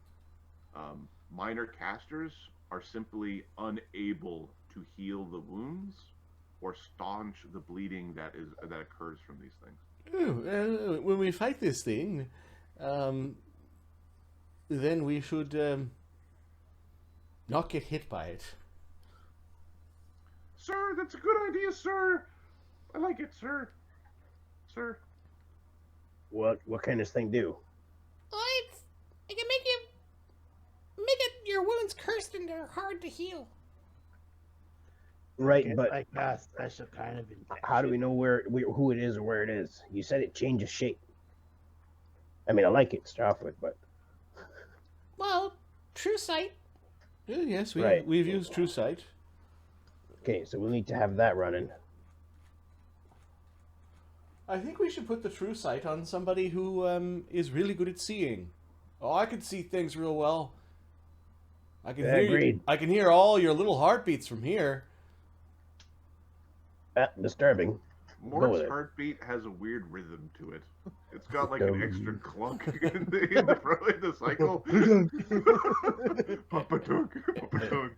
minor casters are simply unable to heal the wounds or staunch the bleeding that occurs from these things. When we fight this thing, then we should not get hit by it. Sir, that's a good idea, sir. I like it, sir. Sir. What kind of thing do? Oh, it can make your wounds cursed and they're hard to heal. Right, It's but like a special kind of infection. how do we know who it is or where it is? You said it changes shape. I mean, I like it to start off with, but Well, true sight. Yes, Right. we've used True Sight. okay, so we'll need to have that running. I think we should put the True Sight on somebody who is really good at seeing. Oh, I can see things real well. I can Yeah, hear agreed. I can hear all your little heartbeats from here. Disturbing. Go with Mort's it. heartbeat has a weird rhythm to it. It's got like an extra clunk in the cycle. Papa-dunk, papa-dunk.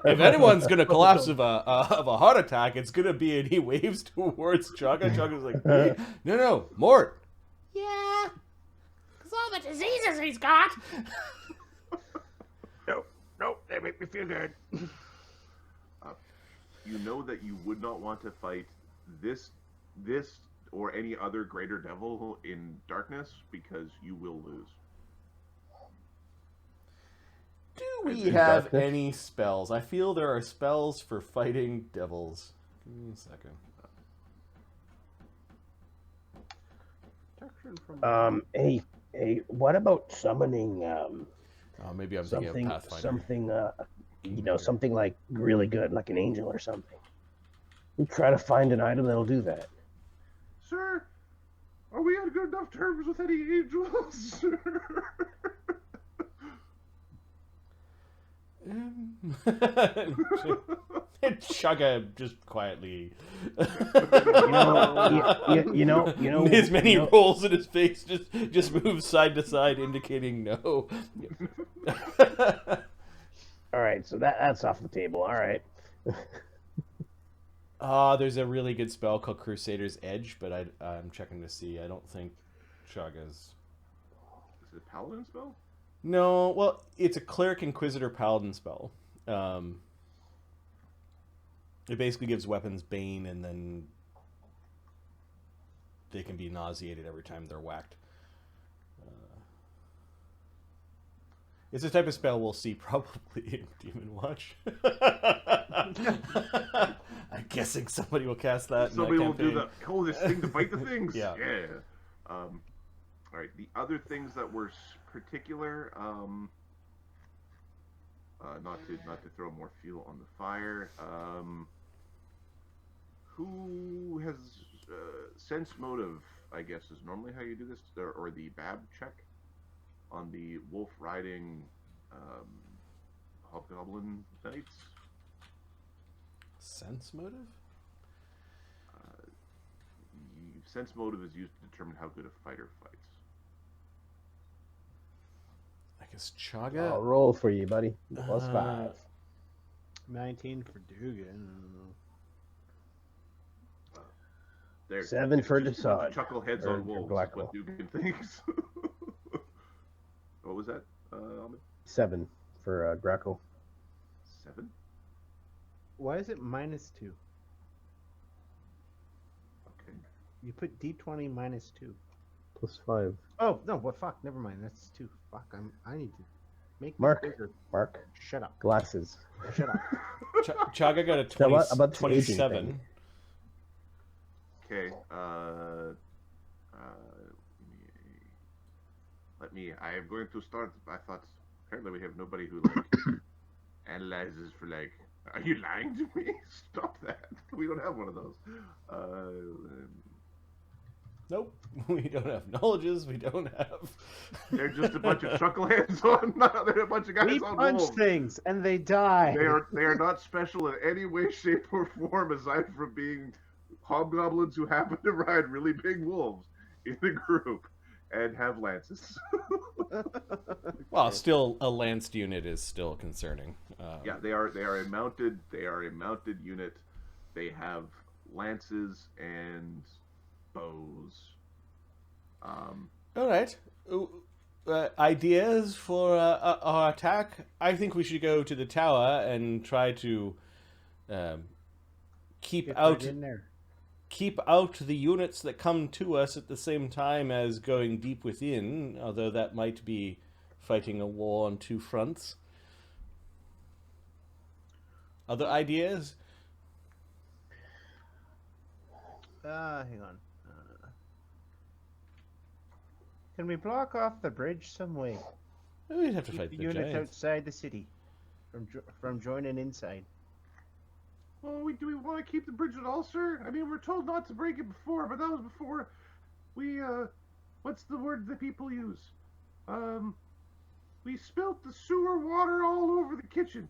If anyone's gonna collapse of a heart attack, it's gonna be, and he waves towards Chugga. Chugga's like, hey, no, Mort. Yeah. Because all the diseases he's got. No, they make me feel good. You know that you would not want to fight this or any other greater devil in darkness because you will lose. Do we in have darkness. any spells? I feel there are spells for fighting devils. Give me a second. Protection from Hey, what about summoning Maybe I'm thinking of something, Pathfinder. something like really good, like an angel or something? We try to find an item that'll do that. Sir, are we on good enough terms with any angels, sir? Chugga just quietly. You know, His many you know- rolls in his face just moves side to side, indicating no. All right, so that's off the table. All right. There's a really good spell called Crusader's Edge, but I'm checking to see. I don't think Chugga's. Is it a paladin spell? No, well, it's a Cleric Inquisitor Paladin spell. It basically gives weapons Bane, and then they can be nauseated every time they're whacked. It's a type of spell we'll see probably in Demon Watch. I'm guessing somebody will cast that. Somebody in will that do campaign. the this thing to fight the things. Yeah. All right. The other things that were particular, not to throw more fuel on the fire. Who has sense motive? I guess is normally how you do this, or the BAB check on the wolf riding hobgoblin knights. Sense motive? Sense motive is used to determine how good a fighter fights. I guess Chugga. I'll roll for you, buddy. Plus Uh, 5. 19 for Duggan. There, 7 for just a bunch of Desaad. chuckle heads Or on wolves. Grakkel. What Duggan thinks. What was that? Ahmed? 7 for Grakkel. 7? Why is it -2? Okay. You put D20 -2. Plus 5. Oh no! What? Fuck! Never mind. That's 2. Fuck! I need to make this Mark. bigger. Mark. Shut up! Glasses. Shut up! Chugga got a So 20, about this aging 27. thing? Okay. I am going to start. I thought apparently we have nobody who like analyzes for like. Are you lying to me? Stop that. We don't have one of those. Nope. We don't have knowledges. We don't have. They're just a bunch of chuckleheads on. They're a bunch of guys We on punch wolves. things and they die. They are not special in any way, shape, or form aside from being hobgoblins who happen to ride really big wolves in the group and have lances. Well, still a lanced unit is still concerning. Yeah, they are a mounted unit. They have lances and bows. All right. Ideas for our attack? I think we should go to the tower and try to keep Get out right in there. the units that come to us at the same time as going deep within, although that might be fighting a war on two fronts. Other ideas? Hang on. Can we block off the bridge some way? We'd have to Keep fight the the units giants. outside the city from joining inside. Well, do we want to keep the bridge at all, sir? I mean, we're told not to break it before, but that was before we, what's the word that people use? We spilt the sewer water all over the kitchen.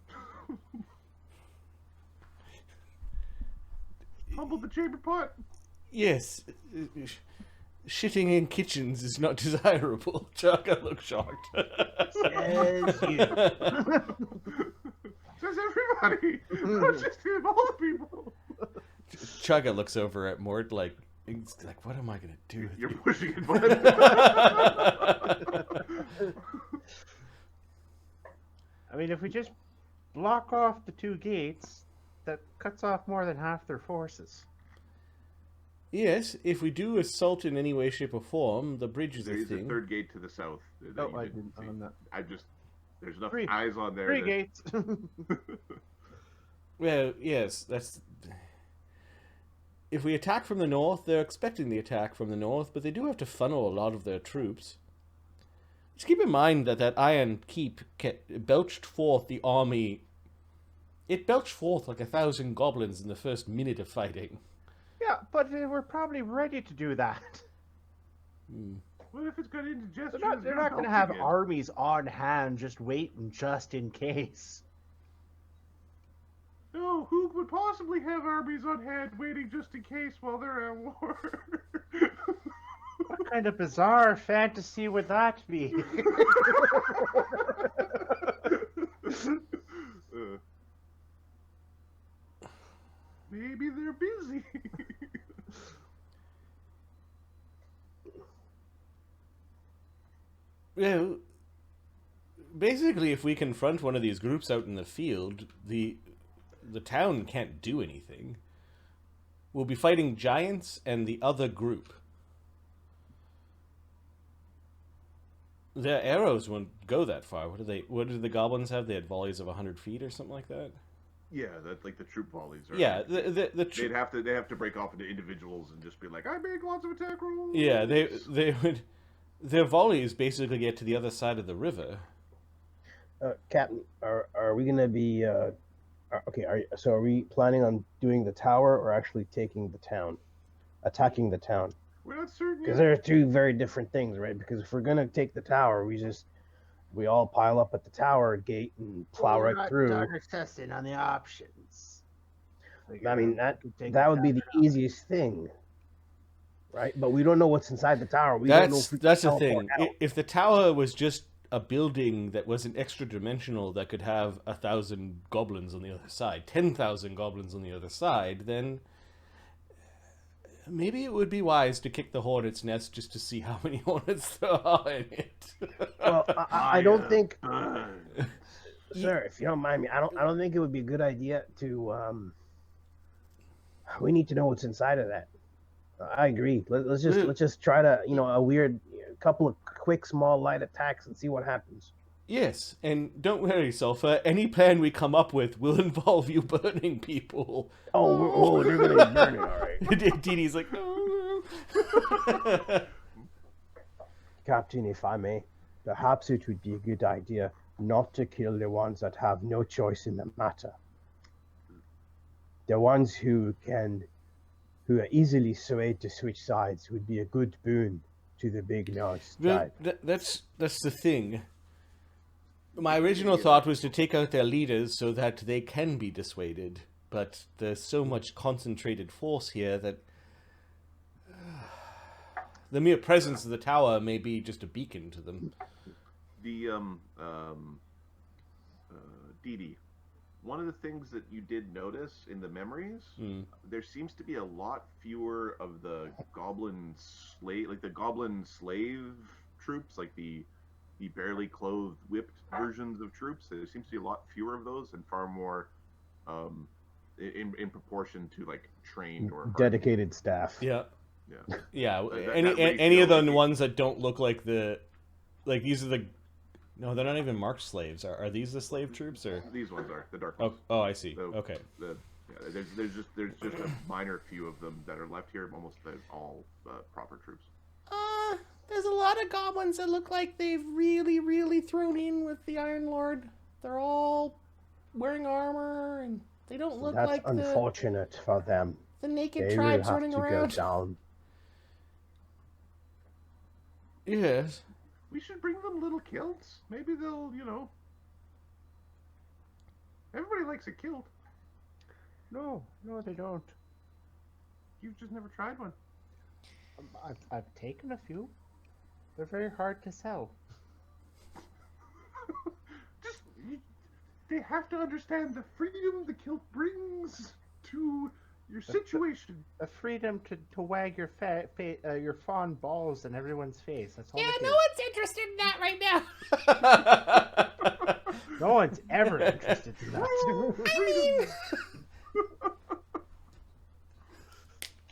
Humbled the chamber pot. Yes. Shitting in kitchens is not desirable. Chaka looks shocked. Says you. Says everybody. Not just him, all the people. Chugga looks over at Mort like, what am I going to do with You're you? pushing it, bud. I mean, if we just block off the two gates, that cuts off more than half their forces. Yes, if we do assault in any way, shape, or form, the bridge is There a is a thing. third gate to the south. that Oh, you I didn't didn't. see. I'm not. There's enough Three. eyes on there. Three that- gates. Well, yes, that's... If we attack from the north, they're expecting the attack from the north, but they do have to funnel a lot of their troops. Just keep in mind that Iron Keep belched forth the army. It belched forth like 1,000 goblins in the first minute of fighting. Yeah, but they were probably ready to do that. What if it's got indigestion? They're not going to have armies on hand just waiting just in case. No, who would possibly have armies on hand waiting just in case while they're at war? What kind of bizarre fantasy would that be? Maybe they're busy. Well, basically, if we confront one of these groups out in the field, the town can't do anything. We'll be fighting giants and the other group. Their arrows won't go that far. What do the goblins have? They had volleys of 100 feet or something like that? Yeah, that's like the troop volleys. Are Yeah, the they have to break off into individuals and just be like, I make lots of attack rolls. yeah, they would. Their volleys basically get to the other side of the river. Captain, are we gonna be so are we planning on doing the tower or actually taking the town, attacking the town? We're not certain. Because they're two very different things, right? Because if we're gonna take the tower, we all pile up at the tower gate and plow right through. Testing on the options. I mean that would be the easiest thing, right? But we don't know what's inside the tower. We don't know if we can That's the teleport thing. out. If the tower was just a building that wasn't extra dimensional that could have 1,000 goblins on the other side, 10,000 goblins on the other side, then maybe it would be wise to kick the hornet's nest just to see how many hornets there are in it. Well, I don't think, Burn. sir, if you don't mind me, I don't think it would be a good idea to. We need to know what's inside of that. I agree. Let's just try to a couple of quick small light attacks and see what happens. Yes, and don't worry, Sulfur. Any plan we come up with will involve you burning people. Oh, they're gonna be burning, all right. Dee Dee's like, no. Captain, if I may, perhaps it would be a good idea not to kill the ones that have no choice in the matter. The ones who are easily swayed to switch sides would be a good boon to the big nose Well, tribe. that's the thing. My original thought was to take out their leaders so that they can be dissuaded, but there's so much concentrated force here that the mere presence of the tower may be just a beacon to them. The Dee, one of the things that you did notice in the memories, there seems to be a lot fewer of the goblin slave troops, like the barely clothed, whipped versions of troops. There seems to be a lot fewer of those, and far more in proportion to like trained or dedicated staff. Yeah. Yeah. Any of the ones that don't look like these are the. No, they're not even marked slaves. Are these the slave troops or? These ones are the dark ones. Oh, I see. Okay. There's just a minor few of them that are left here. Almost all proper troops. There's a lot of goblins that look like they've really, really thrown in with the Iron Lord. They're all wearing armor, and they don't look That's like unfortunate for them. the naked They tribes will have running to around. go down. Yes. We should bring them little kilts. Maybe they'll, Everybody likes a kilt. No, they don't. You've just never tried one. I've taken a few. They're very hard to sell. They have to understand the freedom the kilt brings to your situation. The freedom to wag your your fawn balls in everyone's face. That's all. Yeah, they no do. one's interested in that right now. No one's ever interested in that.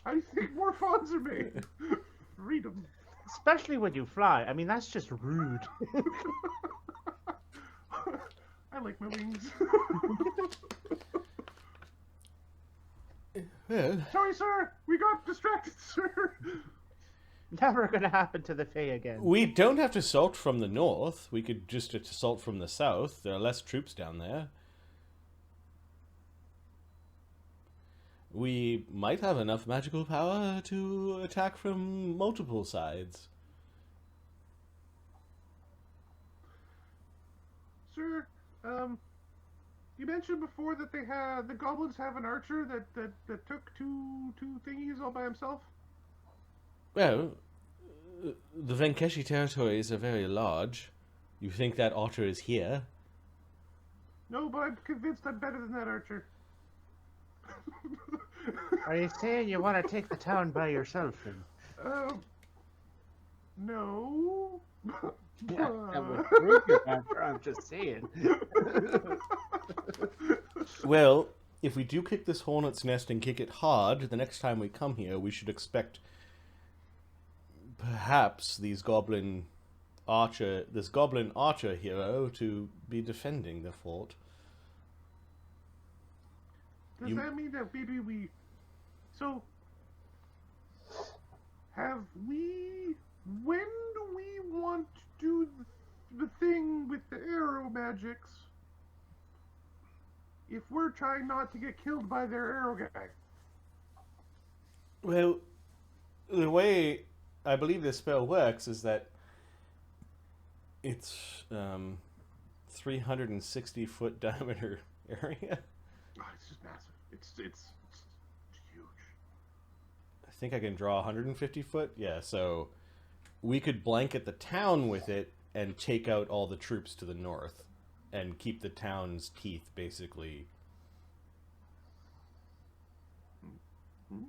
I think more fawns are made. Freedom. Especially when you fly. I mean, that's just rude. I like my wings. Well, Sorry, sir. We got distracted, sir. Never gonna happen to the Fae again. we don't have to assault from the north. We could just assault from the south. There are less troops down there. We might have enough magical power to attack from multiple sides. Sir, you mentioned before that the goblins have an archer that took two thingies all by himself. Well, the Venkeshi territories are very large. You think that archer is here? No, but I'm convinced I'm better than that archer. Are you saying you want to take the town by yourself? And... No. Yeah, that would prove your answer. I'm just saying. Well, if we do kick this hornet's nest and kick it hard, the next time we come here, we should expect perhaps this goblin archer hero to be defending the fort. Does that mean that maybe we... So, when do we want to do the thing with the arrow magics if we're trying not to get killed by their arrow guy? Well, the way I believe this spell works is that it's 360-foot diameter area. Oh, it's just massive. It's huge. I think I can draw 150 foot. Yeah, so we could blanket the town with it and take out all the troops to the north and keep the town's teeth basically. Well,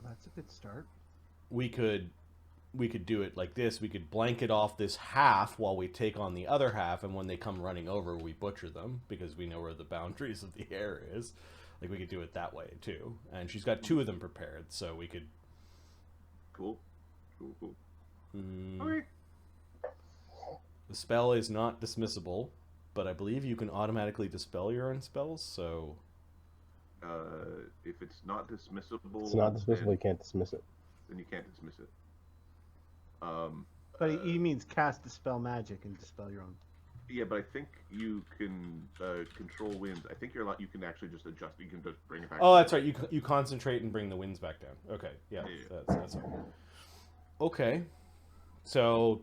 that's a good start. We could do it like this. We could blanket off this half while we take on the other half, and when they come running over, we butcher them because we know where the boundaries of the air is. Like, we could do it that way too. And she's got 2 of them prepared, so we could. Cool. Mm, Okay. The spell is not dismissible, but I believe you can automatically dispel your own spells. So. If it's not dismissible... It's not dismissible, you can't dismiss it. Then you can't dismiss it. But he means cast dispel magic and dispel your own. Yeah, but I think you can control winds. I think you can actually just adjust. You can just bring it back. Oh, that's right. You concentrate and bring the winds back down. Okay, yeah, Yeah. that's right. Okay, so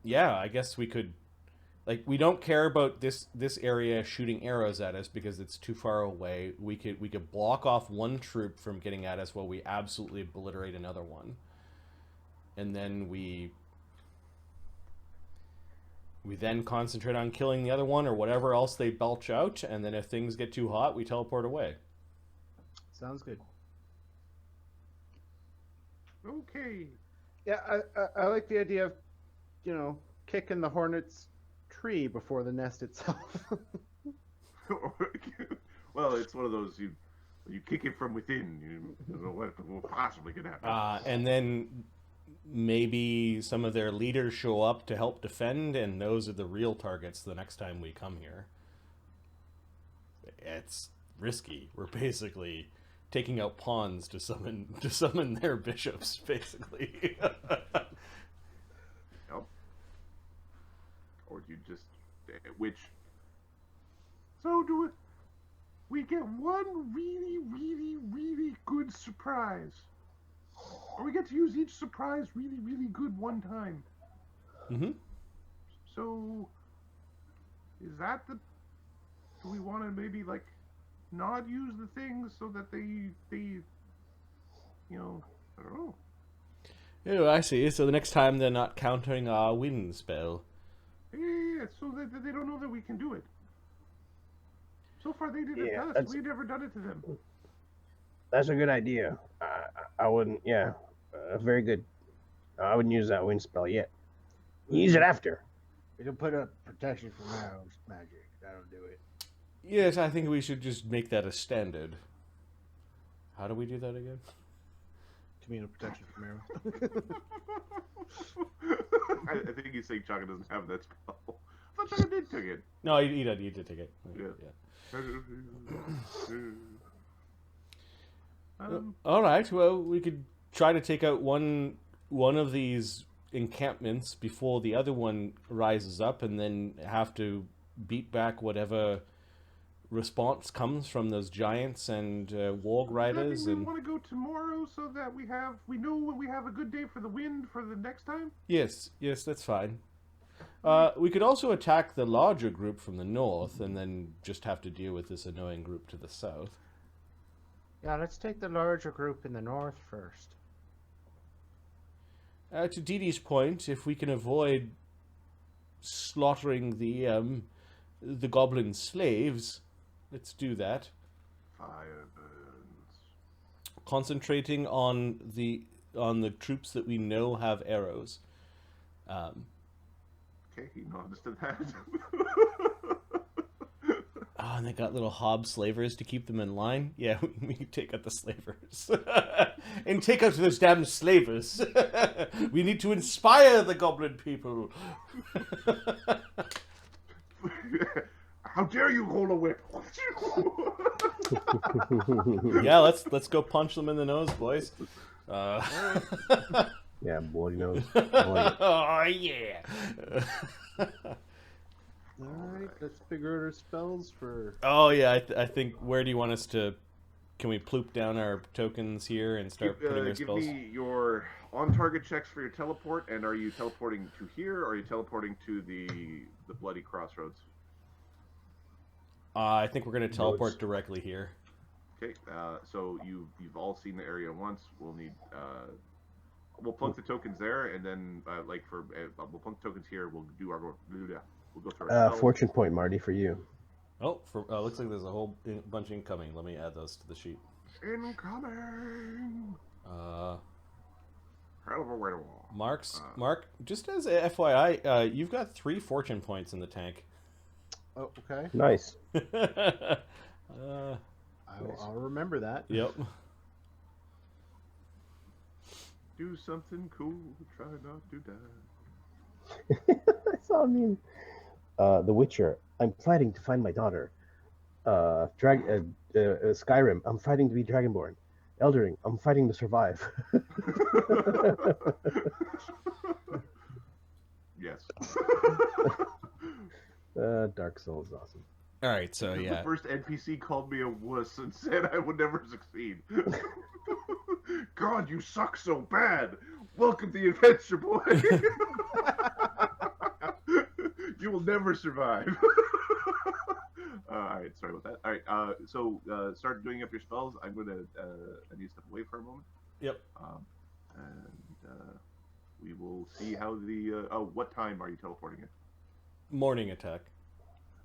yeah, I guess we could. Like, we don't care about this area shooting arrows at us because it's too far away. We could block off one troop from getting at us while we absolutely obliterate another one, and then we then concentrate on killing the other one or whatever else they belch out, and then if things get too hot, we teleport away. Sounds good. Okay. Yeah, I like the idea of, kicking the hornet's tree before the nest itself. Well, it's one of those you kick it from within. You don't know what will possibly could happen. And then maybe some of their leaders show up to help defend, and those are the real targets the next time we come here. It's risky. We're basically taking out pawns to summon their bishops, basically. Yep. Or you just so do we get one really, really, really good surprise, or we get to use each surprise really, really good one time. Mm-hmm. So is that do we want to maybe like not use the things so that they I don't know. Oh, I see. So the next time they're not countering our wind spell. Yeah, so that they don't know that we can do it. So far they did it to us. that's- We've never done it to them. That's a good idea. I wouldn't. Yeah, very good. I wouldn't use that wind spell yet. Use it after. We can put up protection from arrows magic. That'll do it. Yes, I think we should just make that a standard. How do we do that again? Communal protection from arrows. I think he's saying Chaka doesn't have that spell. I thought Chaka did take it. No, he did take it. Yeah. All right. Well, we could try to take out one of these encampments before the other one rises up, and then have to beat back whatever response comes from those giants and warg riders. Does that mean And we want to go tomorrow so that we know when we have a good day for the wind for the next time? yes, that's fine. We could also attack the larger group from the north, and then just have to deal with this annoying group to the south. Yeah, let's take the larger group in the north first. To Dee Dee's point, if we can avoid slaughtering the goblin slaves, let's do that. Fire burns. Concentrating on the troops that we know have arrows. Okay, he nods to that. Oh, and they got little hob slavers to keep them in line. Yeah, we can take out the slavers. And take out those damn slavers. We need to inspire the goblin people. How dare you hold a whip? Yeah, let's go punch them in the nose, boys. Yeah, bloody nose. Oh yeah. Alright, let's figure out our spells for... Oh yeah, I think. Where do you want us to? Can we ploop down our tokens here and start putting our Give spells? me your on-target checks for your teleport, and are you teleporting to here, or are you teleporting to the bloody crossroads? I think we're gonna teleport Notes. directly here. Okay, so you've all seen the area once. We'll need we'll plunk the tokens there, and then we'll plunk the tokens here. We'll go through our spells. Fortune point, Marty, for you. Oh, looks like there's a whole bunch incoming. Let me add those to the sheet. Incoming. Uh, Hell of a way to walk. Mark, just as a FYI, you've got 3 fortune points in the tank. Oh, okay. Nice. I'll remember that. Yep. Do something cool. Try not to die. I saw a meme. The Witcher. I'm fighting to find my daughter. Skyrim. I'm fighting to be Dragonborn. Eldering, I'm fighting to survive. Yes. Dark Souls is awesome. All right, so The yeah. first NPC called me a wuss and said I would never succeed. God, you suck so bad. Welcome to the adventure, boy. You will never survive. All right, sorry about that. All right, so start doing up your spells. I'm gonna I need to step away for a moment. Yep. And we will see how the. What time are you teleporting in? Morning attack.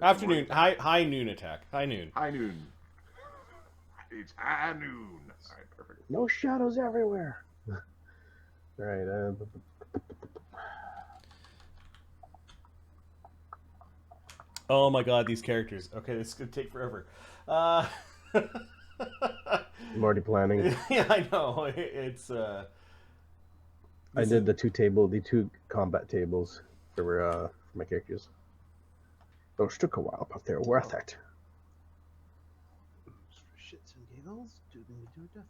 Afternoon. High noon attack. High noon. High noon. It's high noon. All right, perfect. No shadows everywhere. All right. Oh my god, these characters. Okay, this is gonna take forever. I'm already planning. Yeah, I know. It's I did the two combat tables for my characters. Those took a while, but they're worth it. Just for shits and giggles, do a death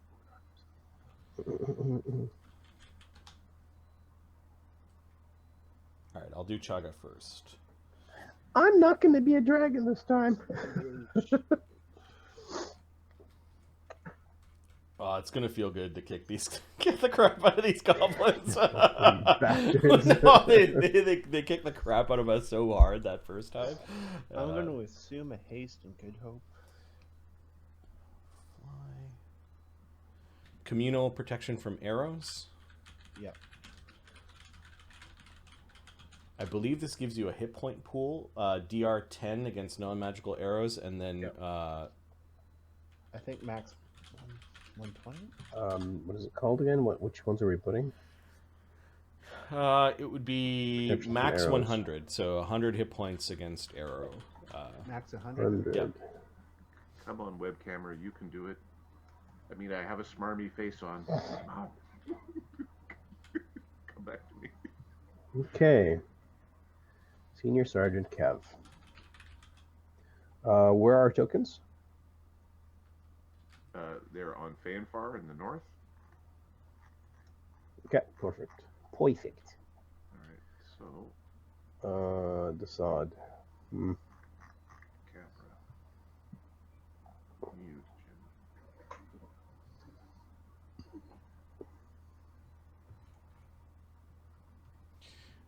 all right. I'll do Chaga first. I'm not going to be a dragon this time. Oh, it's gonna feel good to kick the crap out of these goblins. Bastards. No, they kicked the crap out of us so hard that first time. I'm going to assume a haste and good hope. Communal protection from arrows. Yep. I believe this gives you a hit point pool, DR 10 against non-magical arrows, and then Yep. I think max 120. What is it called again? Which ones are we putting? it would be Protection from max arrows. 100, so 100 hit points against arrow. Max 100. 100. Yep. Come on, webcamera, you can do it. I mean, I have a smarmy face on. Come on. Come back to me. Okay. Senior Sergeant Kev. Where are our tokens? They're on Phaenfar in the north. Okay, perfect. Perfect. All right, so Desaad. Capra. Mute.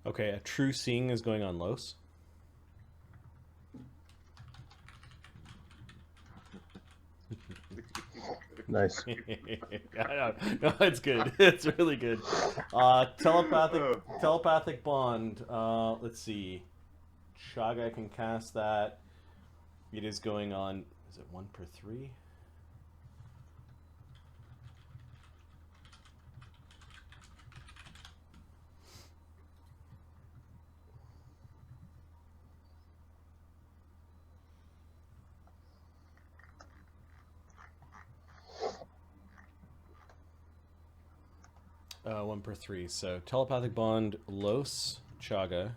Okay, a true seeing is going on Lloes. Nice. No, it's good. It's really good. Telepathic bond. Let's see. Chaga can cast that. It is going on. Is it 1 per 3? One per 3. So telepathic bond, Lloes, Chaga.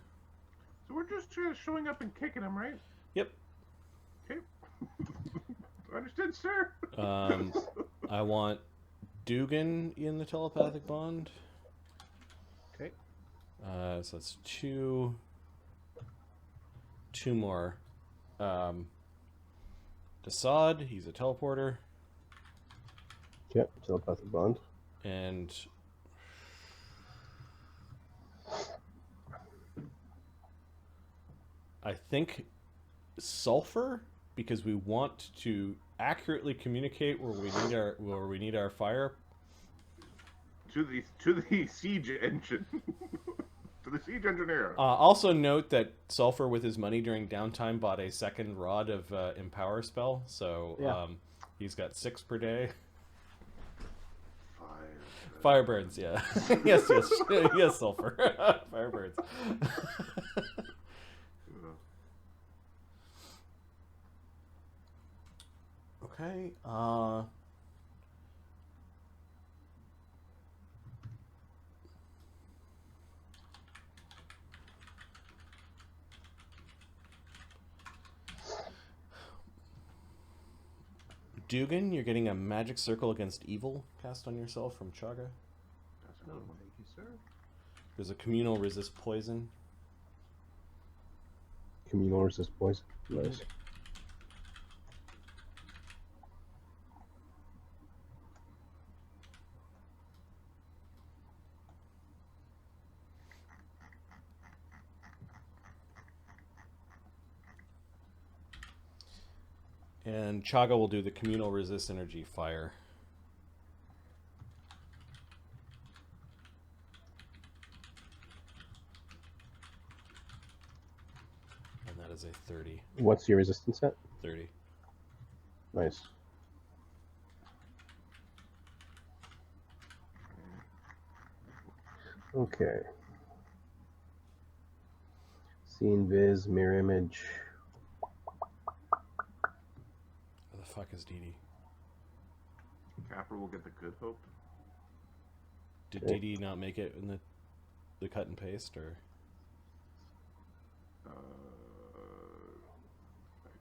So we're just showing up and kicking them, right? Yep. Okay. Understood, sir. I want Duggan in the telepathic bond. Okay. So that's two more. Desaad, he's a teleporter, Yep, telepathic bond. and I think sulfur, because we want to accurately communicate where we need our fire. To the siege engine. To the siege engineer. Also note that sulfur with his money during downtime bought a second rod of empower spell, so Yeah. he's got 6 per day. Fire. Firebirds, yeah. yes, yes, sulfur. Firebirds. Okay. Duggan, you're getting a magic circle against evil cast on yourself from Chaga. That's a No, good one. thank you, sir. There's a communal resist poison. Communal resist poison. Nice. And Chaga will do the communal resist energy fire. And that is a 30. What's your resistance at? 30. Nice. Okay. Scene viz, mirror image. Where the fuck is Dee? Capper will get the good hope. Did Okay. Dee not make it in the cut and paste, or? I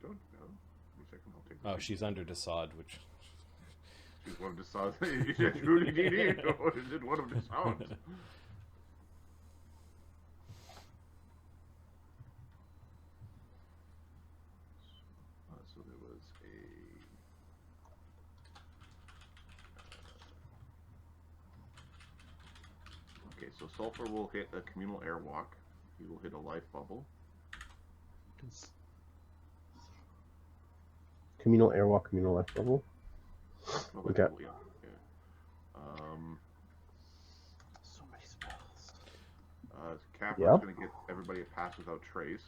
don't know. Wait a second, I'll take. Oh, she's under Desaad, which. She's one of the songs. Is it truly DD or is it one of the songs? So there was a. Okay, so Sulfur will hit a communal airwalk. He will hit a life bubble. Communal airwalk, communal life bubble. Oh, Okay. bubble, yeah. So many spells. Capper's Yep. going to get everybody a pass without trace.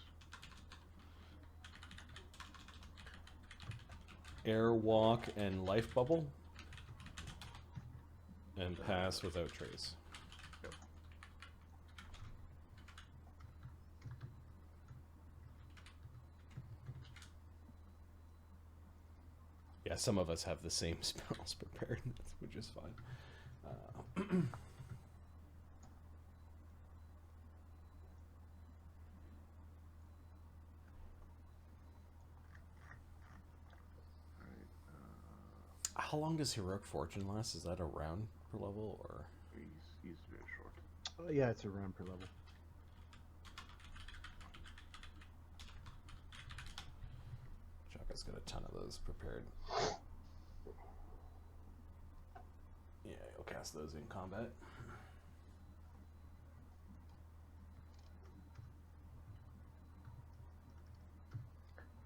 Airwalk and life bubble. And pass without trace. Yep. Yeah, some of us have the same spells prepared, which is fine. How long does Heroic Fortune last? Is that a round per level, or? He's very short. Oh, yeah, it's a round per level. Chaka's got a ton of those prepared. Yeah, you'll cast those in combat.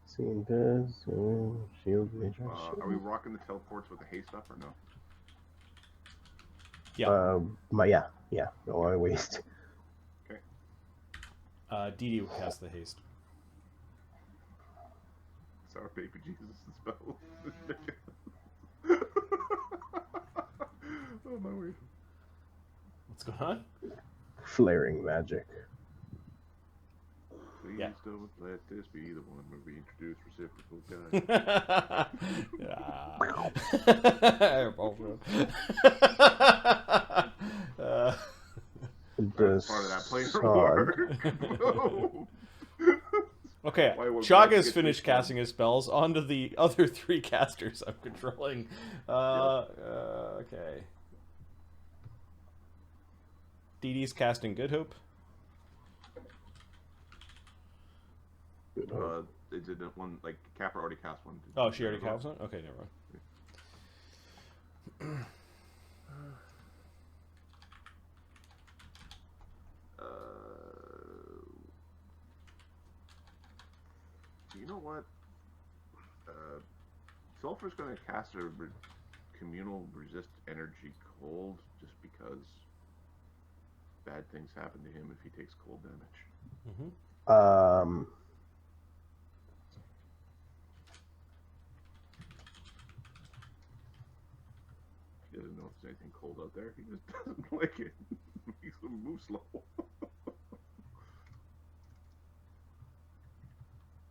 Scene viz, shield major. Are we rocking the teleports with the haste up or no? Yeah. Yeah. No, I waste. Dee will cast the haste. Sour baby Jesus spell. Oh my word. What's going on? Flaring magic. Please Yeah. don't let this be the one where we introduce reciprocal guys. That's part of that player work. Whoa. Okay, Why would Chaga's Mike get finished this one? casting his spells. On to the other three casters I'm controlling. Okay. Dee's casting Good Hope. They did one, like, Capper already cast one. Oh, she already cast one? Okay, never mind. You know what? Sulfur's going to cast a communal resist energy cold just because bad things happen to him if he takes cold damage. He doesn't know if there's anything cold out there. He just doesn't like it. Makes him move slow.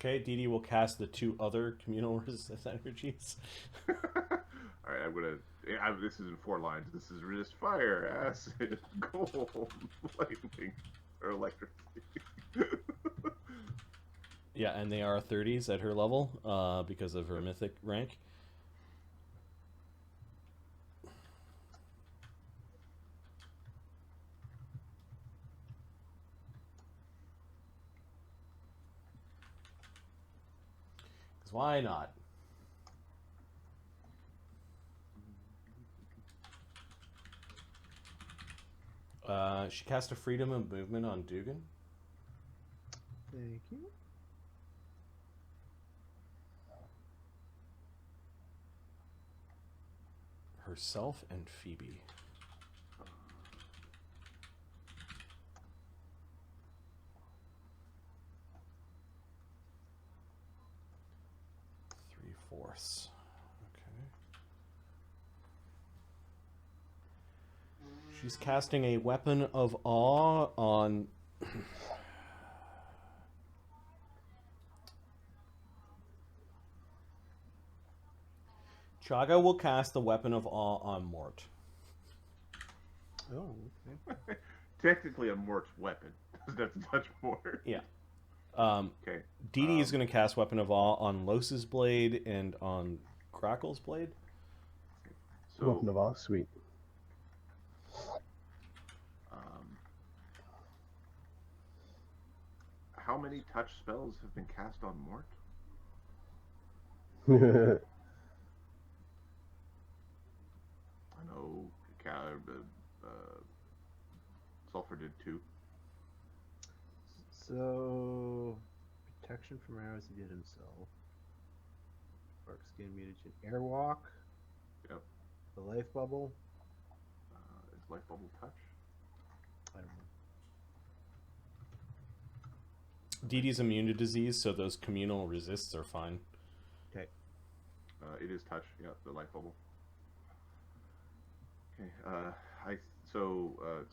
Okay, Dee will cast the two other communal resist energies. Alright, I'm gonna. This is in 4 lines. This is resist fire, acid, cold, lightning, or electricity. Yeah, and they are 30s at her level because of her mythic rank. 'Cause why not? She cast a freedom of movement on Duggan. Thank you. Herself and Phoebe. Three-fourths. Okay. She's casting a weapon of awe on. Chaga will cast the weapon of awe on Mort. Oh, okay. Technically, a Mort's weapon. That's much more. Yeah. Okay. Dee Dee is going to cast weapon of awe on Lloes's blade and on Grakkel's blade. So, Weapon of awe, sweet. how many touch spells have been cast on Mort? I know Sulfur did 2. So, protection from arrows he did himself. Dark skin mutagen. Airwalk. Yep. The life bubble. Is Life Bubble touch? I don't know. Dee Dee's immune to disease, so those communal resists are fine. Okay. It is touch. Yeah, the Life Bubble. Okay.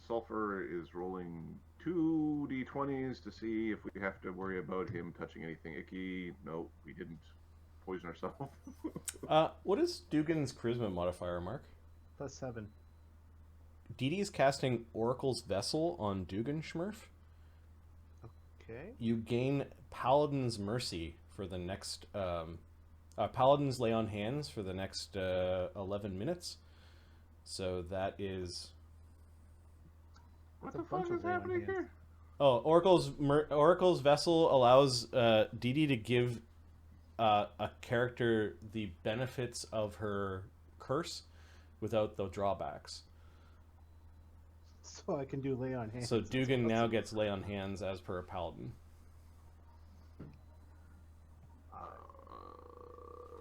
Sulfur is rolling 2 d20s to see if we have to worry about him touching anything icky. No, we didn't poison ourselves. What is Duggan's charisma modifier, Mark? +7. Dee Dee is casting Oracle's Vessel on Duggan Schmurf. Okay. You gain Paladin's Mercy for the next... Paladin's Lay on Hands for the next 11 minutes. So that is... What That's the a fuck bunch is of lay on happening hands. here? Oh, Oracle's Vessel allows Dee Dee to give a character the benefits of her curse without the drawbacks. So I can do lay on hands. So That's Duggan awesome. now gets Lay on Hands as per a Paladin.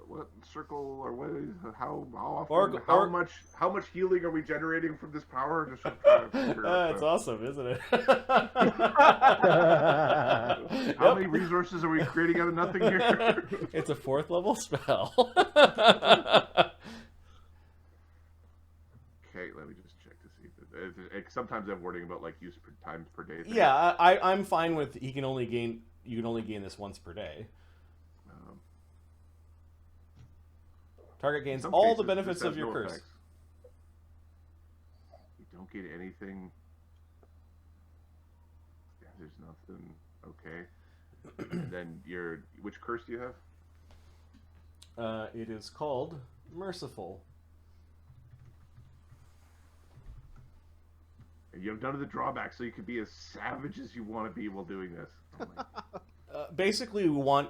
What circle or what? How often? Oracle- how much healing are we generating from this power? Just trying to figure out It's that. awesome, isn't it? How many resources are we creating out of nothing here? It's a 4th level spell. Okay, let me just check to see. Sometimes I'm wording about like use per times per day. thing. Yeah, I'm fine with you can only gain this once per day. Target gains some all cases, the this benefits has of your no curse. effects. You don't get anything. Yeah, there's nothing. Okay. And then which curse do you have? It is called Merciful. And you have none of the drawbacks, so you can be as savage as you want to be while doing this. Oh my Basically, we want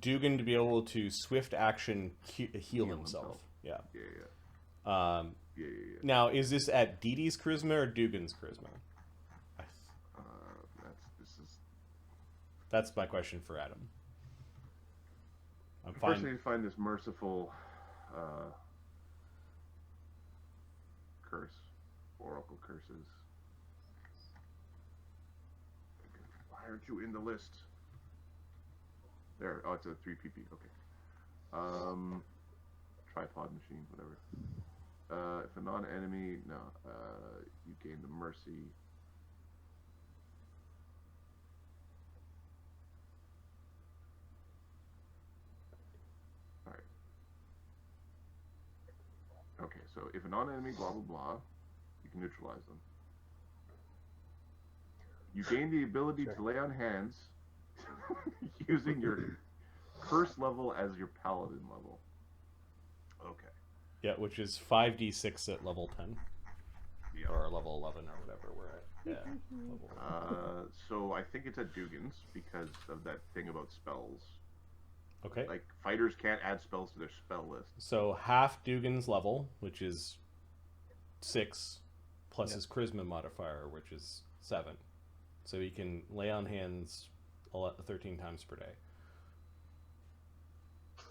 Duggan to be able to swift action heal himself. Yeah. Yeah. Now, is this at Dee Dee's charisma or Duggan's charisma? That's my question for Adam. I'm First, I fine. need to find this merciful curse, oracle curses. Why aren't you in the list? There. Oh, it's a 3 PP. Okay. Tripod machine, whatever. If a non-enemy, no, you gain the mercy. All right. Okay, so if a non-enemy, blah blah blah, you can neutralize them. You gain the ability to lay on hands using your curse level as your paladin level. Okay. Yeah, which is 5d6 at level 10. Yeah. Or level 11 or whatever we're at. Yeah. Level 11. So I think it's at Duggan's because of that thing about spells. Okay. Like fighters can't add spells to their spell list. So half Duggan's level, which is 6, plus his charisma modifier, which is 7. So he can lay on hands 13 times per day.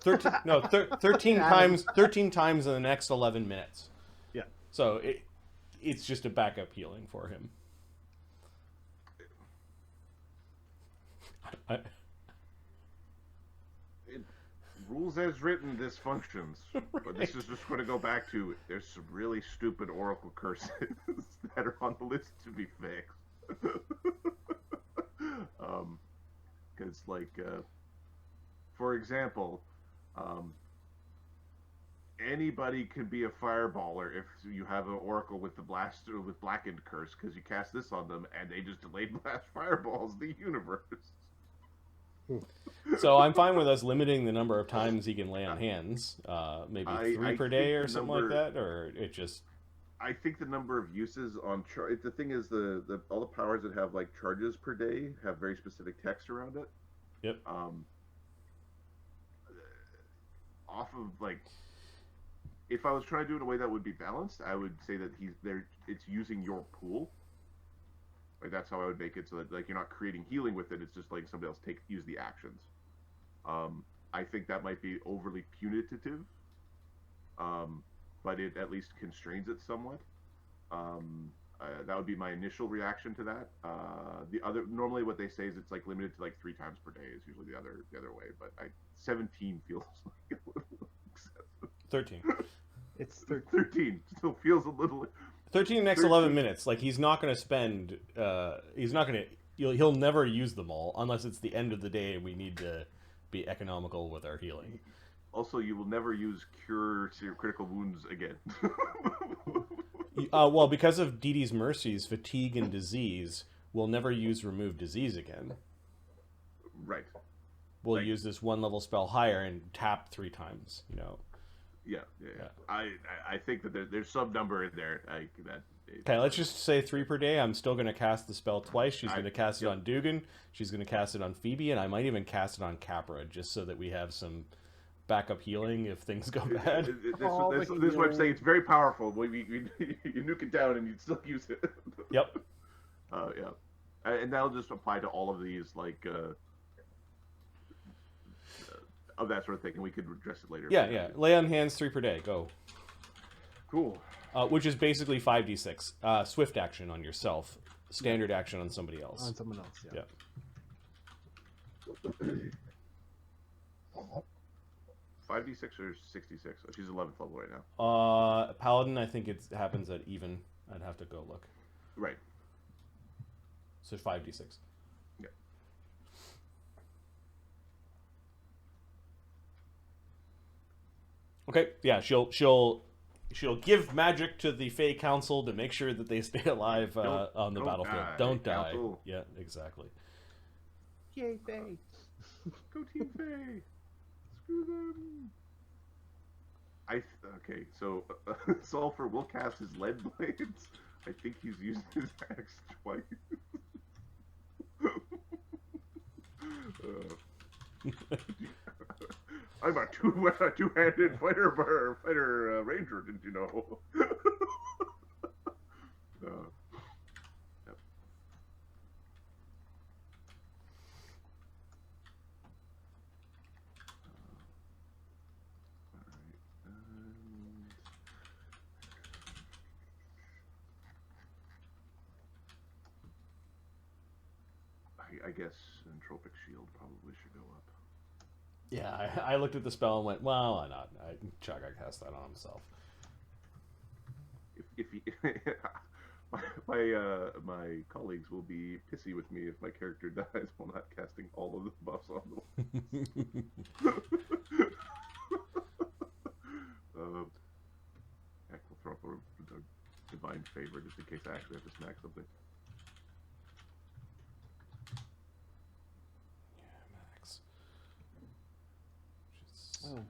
13 times 13 times in the next 11 minutes. Yeah. So it's just a backup healing for him. Rules as written, this functions. But this is just going to go back to, there's some really stupid oracle curses that are on the list to be fixed. Because, for example, anybody can be a fireballer if you have an oracle with the blaster with blackened curse, because you cast this on them and they just delayed blast fireballs the universe. So I'm fine with us limiting the number of times he can lay on hands, maybe 3 per day or something like that, or it just. I think the number of uses on the thing is the all the powers that have like charges per day have very specific text around it. Yep. Off of like, if I was trying to do it in a way that would be balanced, I would say that he's there. It's using your pool. Like that's how I would make it, so that like you're not creating healing with it. It's just like somebody else use the actions. I think that might be overly punitive, but it at least constrains it somewhat. That would be my initial reaction to that. Normally what they say is it's like limited to like 3 times per day is usually the other way, but 17 feels like a little excessive. 13. It's 13. 13 still feels a little. 13 next 11 minutes. Like he's not going to spend. He's not going to. He'll never use them all unless it's the end of the day and we need to be economical with our healing. Also, you will never use cure critical wounds again. Well, because of Dee Dee's mercies, fatigue and disease, we'll never use remove disease again. Right. We'll use this 1 level spell higher and tap 3 times. You know. Yeah. I think that there's some number in there Okay, let's just say 3 per day. I'm still going to cast the spell twice. She's going to cast it on Duggan. She's going to cast it on Phoebe, and I might even cast it on Capra, just so that we have some backup healing if things go bad. This is what I'm saying. It's very powerful. You nuke it down, and you still use it. Yep. Yeah. And that'll just apply to all of these, of that sort of thing, and we could address it later. Yeah. Lay on hands 3 per day. Go. Cool. Which is basically 5d6. Swift action on yourself. Standard action on somebody else. On someone else, yeah. 5d6 or 66? She's 11th level right now. Paladin, I think it happens at even. I'd have to go look. Right. So 5d6. Yeah. Okay, yeah, she'll give magic to the Fey Council to make sure that they stay alive on the battlefield. Die, don't die. Council. Yeah, exactly. Yay, Faye. Go Team Fey. Screw them. Okay, so Sulfur will cast his lead blades. I think he's used his axe twice. I'm a two-handed fighter ranger, didn't you know? Yep. I guess Entropic Shield probably should go up. Yeah, I looked at the spell and went, well, why not? Chaga cast that on himself. If he, my colleagues will be pissy with me if my character dies while not casting all of the buffs on them. Heck, we'll throw up a divine favor just in case I actually have to smack something. Oh.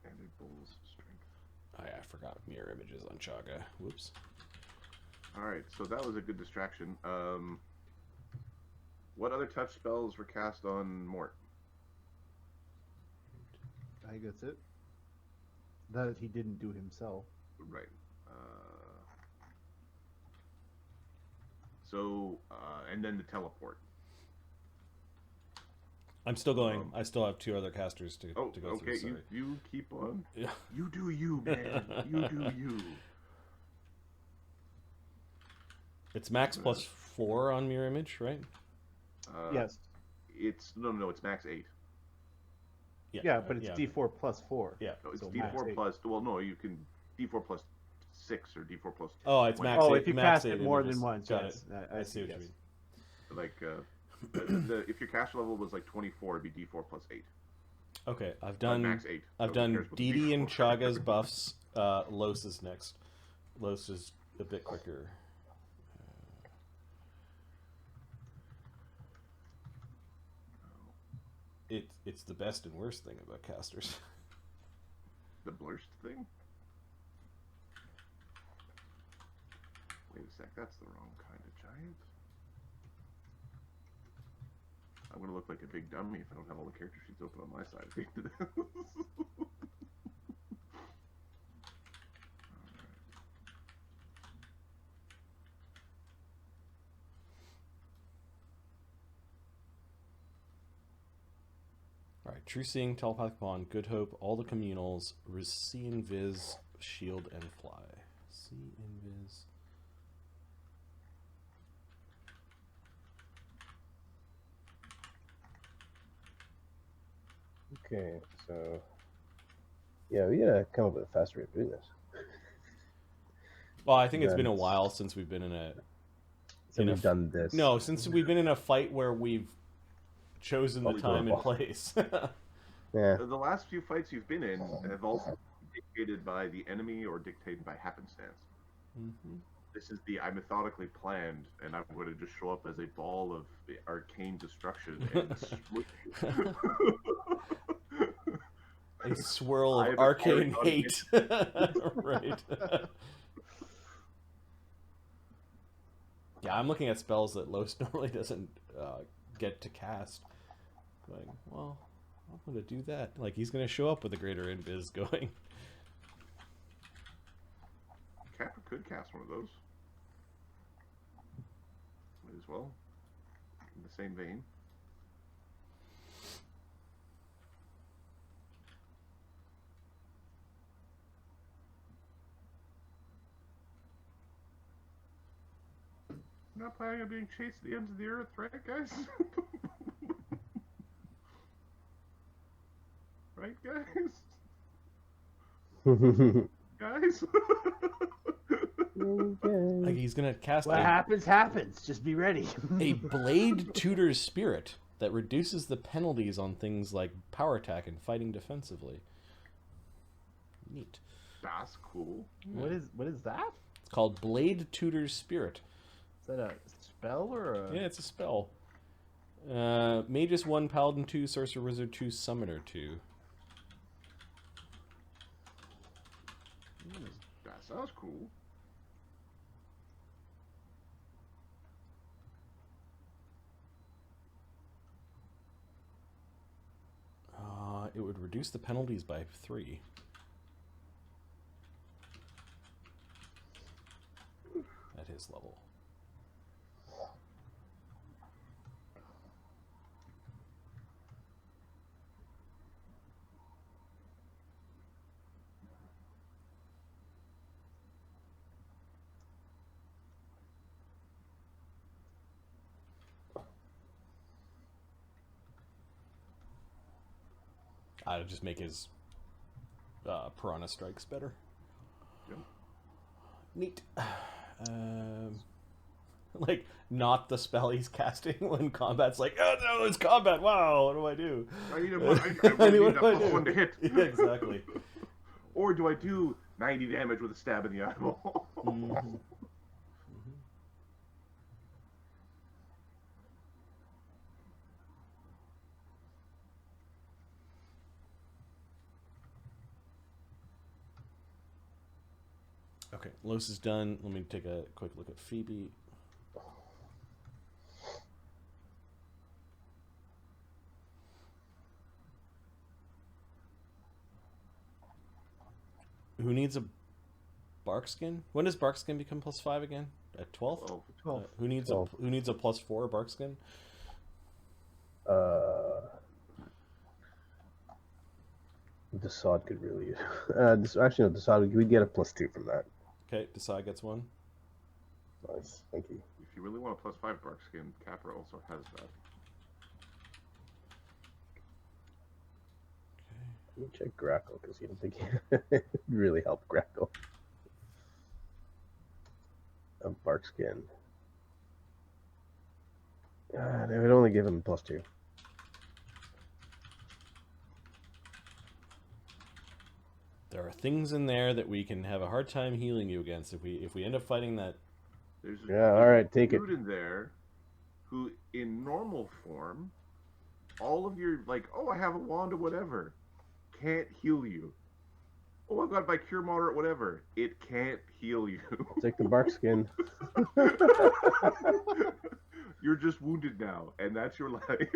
Added Bull's strength. I forgot mirror images on Chaga. Whoops. Alright, so that was a good distraction. What other touch spells were cast on Mort? I think that's it. That he didn't do himself. Right. And then the teleport. I'm still going. I still have 2 other casters to go through. Okay. Sorry. You keep on. Yeah. You do you, man. You do you. It's max plus 4 on mirror image, right? Yes. It's it's max 8. Yeah, but it's D4 plus 4. Yeah. No, it's So max D4 8. plus. Well, no, you can D4 plus 6 or D4 plus. Oh, it's 20. max 8. Oh, if you max cast 8 it more images. than once, Got yes. it. I see what you mean. Like if your cast level was like 24, it'd be D4 plus 8. Okay, I've done max 8. I've done Didi and Chaga's buffs. Los is next. Los is a bit quicker. It's the best and worst thing about casters. The blurst thing? Wait a sec, that's the wrong kind of giant. I'm gonna look like a big dummy if I don't have all the character sheets open on my side. Alright, True Seeing, Telepathic Bond, Good Hope, all the communals, See Invis, Shield, and Fly. See Invis. Okay, so yeah, we gotta come up with a faster way of doing this. Well, I think it's been a while since we've been in a... So we've done this. No, since we've been in a fight where we've chosen the time and place. Yeah. The last few fights you've been in have also been dictated by the enemy or dictated by happenstance. Mm-hmm. This is I methodically planned, and I'm going to just show up as a ball of arcane destruction and smush. A swirl I of have arcane already hate. Right. Yeah, I'm looking at spells that Los normally doesn't get to cast. Going, well, I'm going to do that. Like, he's going to show up with a greater invis going. Kappa could cast one of those. Might as well. In the same vein. I'm not planning on being chased to the ends of the earth, right, guys? Right, guys? Guys? Like, he's going to cast What happens, happens. Just be ready. a Blade Tutor's Spirit that reduces the penalties on things like power attack and fighting defensively. Neat. That's cool. What is that? It's called Blade Tutor's Spirit. Is that a spell or a... Yeah, it's a spell. Magus 1, Paladin 2, Sorcerer Wizard 2, Summoner 2. That sounds cool. It would reduce the penalties by 3. At his level. I'd just make his Piranha Strikes better. Yep. Neat. Like, not the spell he's casting when combat's like, oh no, it's combat, wow, what do I do? I need a plus one to hit. Yeah, exactly. Or do I do 90 damage with a stab in the eyeball? Mm-hmm. Okay, Los is done. Let me take a quick look at Phoebe. Who needs a bark skin? When does bark skin become +5 again? At 12? 12. Who needs 12. who needs a +4 bark skin? Desaad could really. Actually, no, Desaad. We get a +2 from that. Okay, Desai gets one. Nice, thank you. If you really want a +5 bark skin, Capra also has that. Let me check Grakkel because you don't think it would really help Grakkel. A bark skin. They would only give him a +2. There are things in there that we can have a hard time healing you against if we end up fighting that. There's Yeah, all right, take it. dude in there who, in normal form, all of your, like, oh, I have a wand or whatever, can't heal you. Oh, I've got my cure moderate whatever. It can't heal you. I'll take the bark skin. You're just wounded now, and that's your life.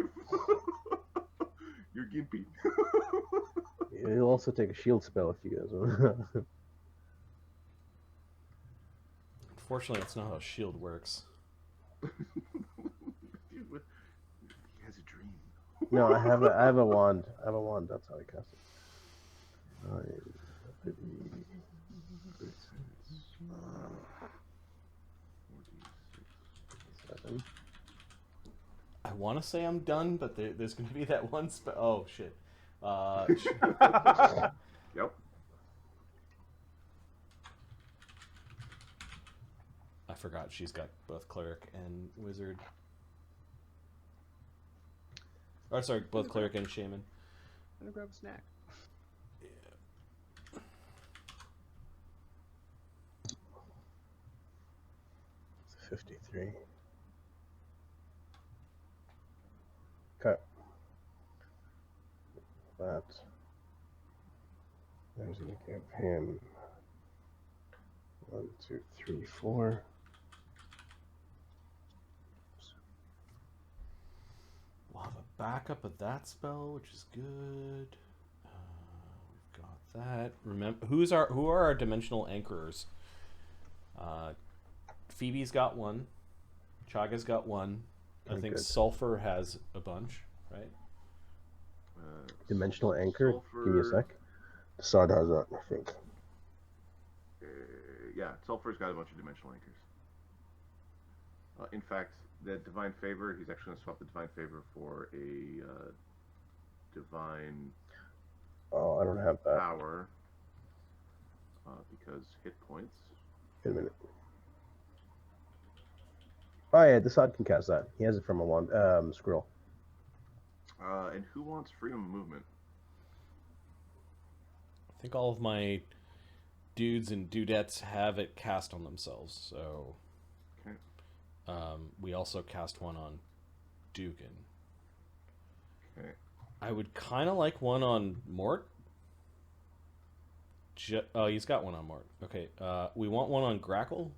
You're gimpy. He'll also take a shield spell if you guys want. Unfortunately, that's not how shield works. He has a dream. No, I have a wand. I have a wand. That's how I cast it. 7. I want to say I'm done, but there's going to be that one spell. Oh shit. Yep. I forgot she's got both cleric and wizard. Or sorry, both cleric and shaman. I'm gonna grab a snack. It's 53. Okay. That. There's an campaign. 1, 2, 3, 4. We'll have a backup of that spell, which is good. We've got that. Remember, who are our dimensional anchorers? Phoebe's got one. Chaga's got one. I think good. Sulfur has a bunch, right? Dimensional anchor. Sulfur, Give me a sec. Desaad has that, I think. Yeah, Sulfur's got a bunch of dimensional anchors. In fact, the Divine Favor, he's actually going to swap the Divine Favor for a Divine Oh, I don't have that. Power. Because hit points. Wait a minute. Oh yeah, Desaad can cast that. He has it from a wand, scroll. And who wants freedom of movement? I think all of my dudes and dudettes have it cast on themselves, so... Okay. We also cast one on Duggan. Okay. I would kind of like one on Mort. Oh, he's got one on Mort. Okay. We want one on Grakkel.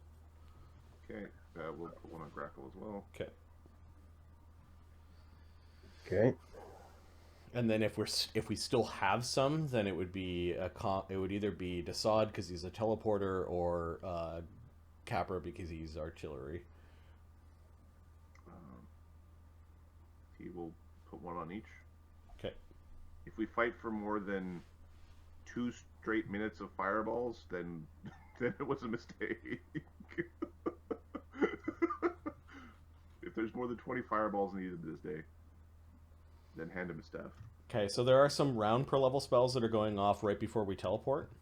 Okay. We'll put one on Grakkel as well. Okay. Okay. And then if we still have some, then it would be it would either be Desaad because he's a teleporter or Capra because he's artillery. He will put one on each. Okay. If we fight for more than 2 straight minutes of fireballs, then it was a mistake. If there's more than 20 fireballs needed this day, then hand him his staff. Okay, so there are some round per level spells that are going off right before we teleport.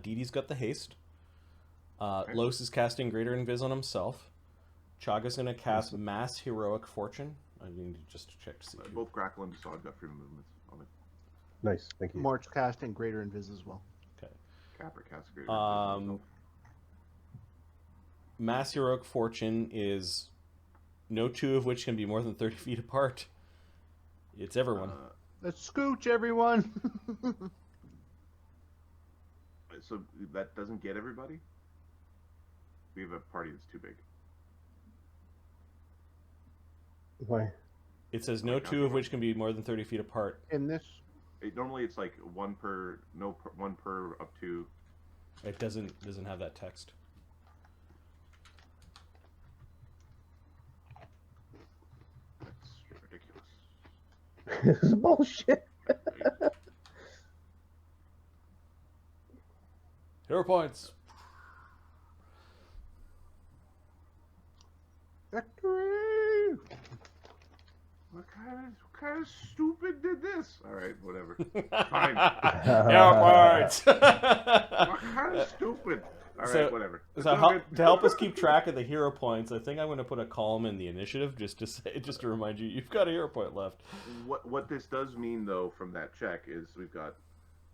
Dee Dee's got the haste. Okay. Los is casting Greater Invis on himself. Chaga's going to cast Mass Heroic Fortune. I need to just check to see. Both Grakkel and Desaad got freedom movements on it. Nice, thank you. Mort's casting Greater Invis as well. Okay. Capra cast a greater on himself. Mass Heroic Fortune is no two of which can be more than 30 feet apart. It's everyone. Let's scooch, everyone! So that doesn't get everybody? We have a party that's too big. Why? It says no two of which can be more than 30 feet apart. In this... Normally it's like one per up to. It doesn't have that text. That's ridiculous. This is bullshit. Hero points. Victory! What kind of stupid did this? All right, whatever. Fine. Hero points. What kind of stupid? All right, So- whatever. To help us keep track of the hero points, I think I'm going to put a column in the initiative just to remind you you've got a hero point left. What this does mean though from that check is we've got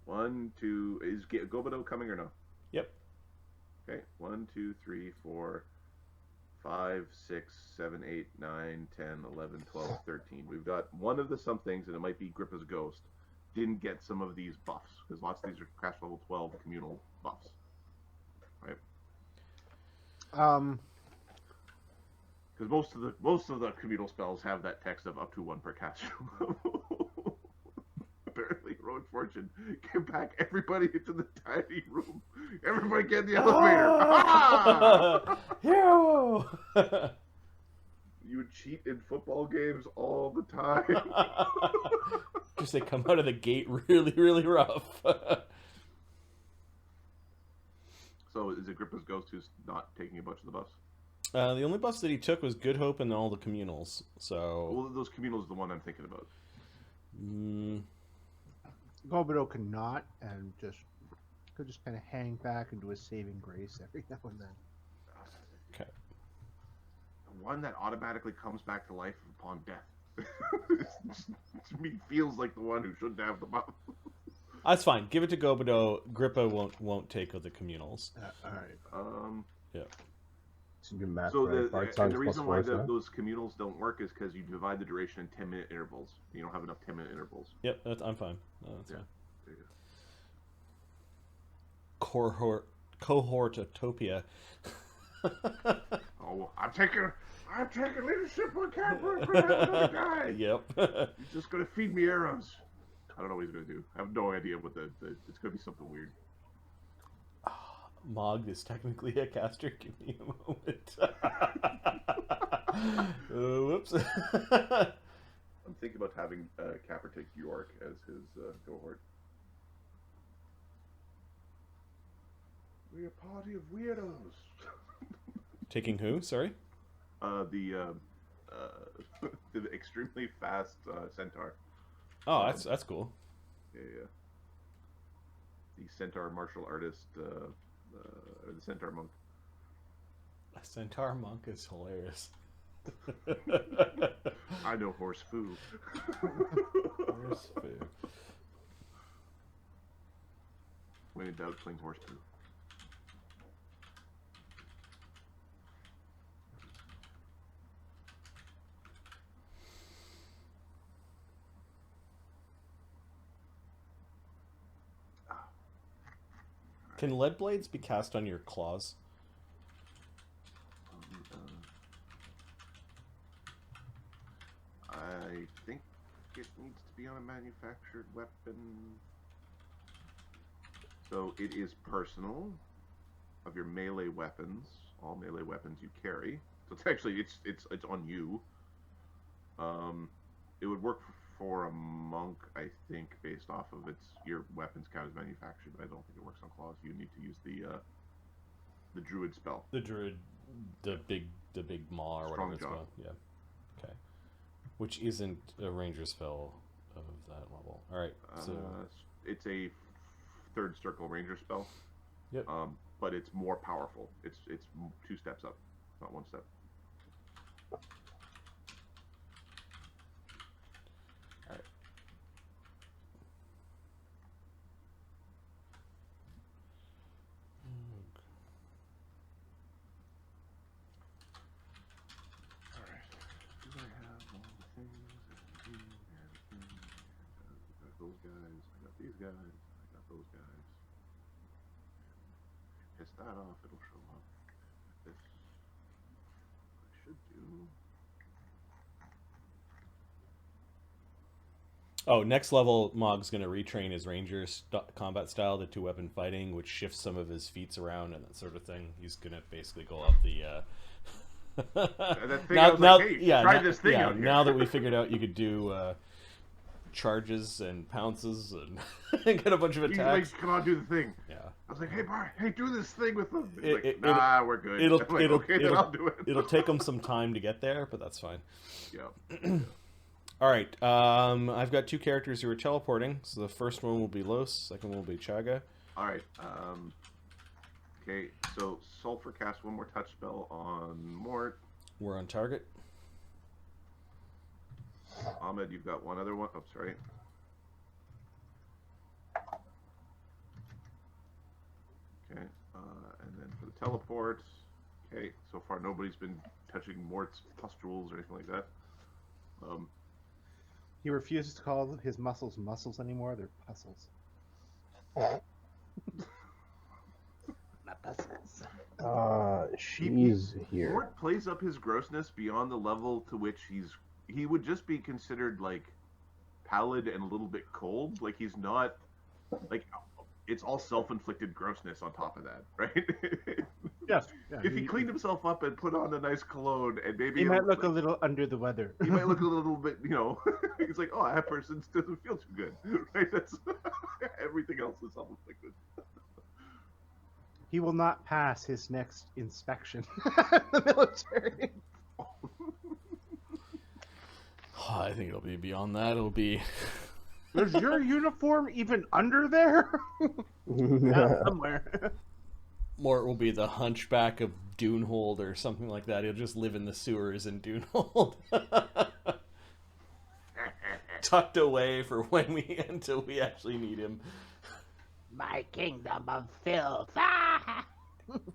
1, 2. Is Gobido coming or no? Yep. Okay. 1, 2, 3, 4, 5, 6, 7, 8, 9, 10, 11, 12, 13. We've got one of the somethings, and it might be Grippa's ghost. Didn't get some of these buffs because lots of these are crash level 12 communal buffs. Right. Because most of the communal spells have that text of up to 1 per cast level. Apparently, Heroic Fortune came back everybody into the tiny room. Everybody get in the elevator. Ah! Hero. You would cheat in football games all the time. Just they come out of the gate really, really rough. So is it Grippa's ghost who's not taking a bunch of the buffs? The only buffs that he took was Good Hope and all the communals. So Well, those communals are the one I'm thinking about. Gobido cannot, and could just kind of hang back and do a saving grace every now and then. okay. The one that automatically comes back to life upon death. To me, feels like the one who shouldn't have the buff. That's fine. Give it to Gobido. Grippa won't take the communals. All right. Yeah. Some good math, So right? Bard the Song's reason plus why 4, so. those communals don't work is because you divide the duration in 10-minute intervals. You don't have enough 10-minute intervals. Yep. I'm fine. That's Yeah. fine. There you go. Cohortopia. Oh, I'm taking leadership on camera for another guy. Yep. He's just gonna feed me arrows. I don't know what he's gonna do. I have no idea what it's gonna be something weird. Mog is technically a caster. Give me a moment. Whoops. I'm thinking about having Capper take York as his cohort. We're a party of weirdos. Taking who? Sorry. The extremely fast centaur. Oh, that's cool. Yeah. The centaur martial artist, or the centaur monk. A centaur monk is hilarious. I know horse foo. Horse food. When in doubt, cling horse poo. Can lead blades be cast on your claws? I think it needs to be on a manufactured weapon. So it is personal of your melee weapons, all melee weapons you carry. So it's actually it's on you. It would work for a monk, I think, based off of your weapons count as manufactured, but I don't think it works on claws. You need to use the druid spell. The druid, the big maw or Strong whatever it's jaw. called. Yeah. Okay. Which isn't a ranger spell of that level. All right. So It's a third circle ranger spell. Yep. But it's more powerful. It's 2 steps up, not 1 step. all right. Alright. Do I have all the things? I got those guys. I got these guys. I got those guys. Piss that off, it'll show up. This I should do. Oh, next level, Mog's going to retrain his ranger combat style to two-weapon fighting, which shifts some of his feats around and that sort of thing. He's going to basically go up the... That thing, I was like, hey, try this thing out here. Now that we figured out you could do charges and pounces and get a bunch of He's attacks. like, come on, do the thing. Yeah. I was like, hey, Bart, hey, do this thing with them. He's like, nah, we're good. It'll, I'm like, it'll, okay, then I'll do it. It'll take him some time to get there, but that's fine. Yeah. All right. I've got 2 characters who are teleporting. So the first one will be Los. Second one will be Chaga. All right. Okay, so Sulfur casts 1 more touch spell on Mort. We're on target. Ahmed, you've got 1 other one. Oh, sorry. Okay, and then for the teleports. Okay, so far nobody's been touching Mort's pustules or anything like that. He refuses to call his muscles muscles anymore. They're puzzles. Not puzzles. She's here. Mort plays up his grossness beyond the level to which he would just be considered like pallid and a little bit cold. Like he's not like it's all self-inflicted grossness on top of that, right? Yes. Yeah, If he cleaned himself up and put on a nice cologne and maybe he might look a little under the weather. he might look a little bit, he's like, oh, that person doesn't feel too good, right? That's everything else is self-inflicted. He will not pass his next inspection in the military. I think it'll be beyond that. It'll be... Is your uniform even under there? Yeah, somewhere. Mort will be the hunchback of Dunehold or something like that. He'll just live in the sewers in Dunehold. Tucked away for until we actually need him. My kingdom of filth.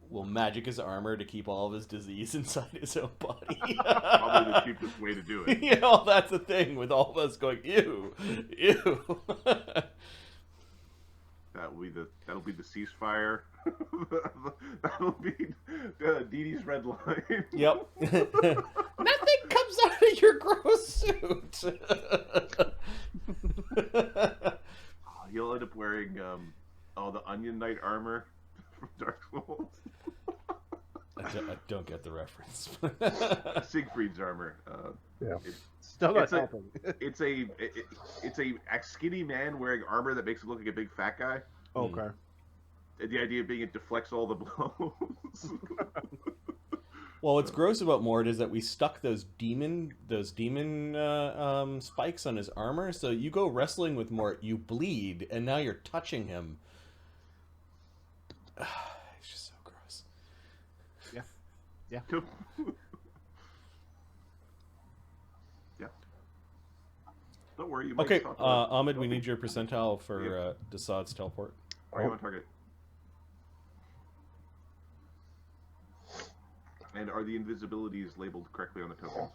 We'll magic his armor to keep all of his disease inside his own body. Probably the cheapest way to do it. That's the thing with all of us going, ew, ew. That'll be the ceasefire. That'll be Dee Dee's red line. Yep. Nothing comes out of your gross suit. He'll end up wearing the Onion Knight armor from Dark Souls. I don't get the reference. Siegfried's armor. Yeah. Still not It's a- helping. It's a skinny man wearing armor that makes him look like a big fat guy. Okay. And the idea being it deflects all the blows. Well, what's gross about Mort is that we stuck those demon spikes on his armor. So you go wrestling with Mort, you bleed, and now you're touching him. It's just so gross. Yeah. Yeah. Don't worry. You might Okay, talk about it. Ahmed, we need your percentile for Desaad's teleport. Are you on target? And are the invisibilities labeled correctly on the tokens?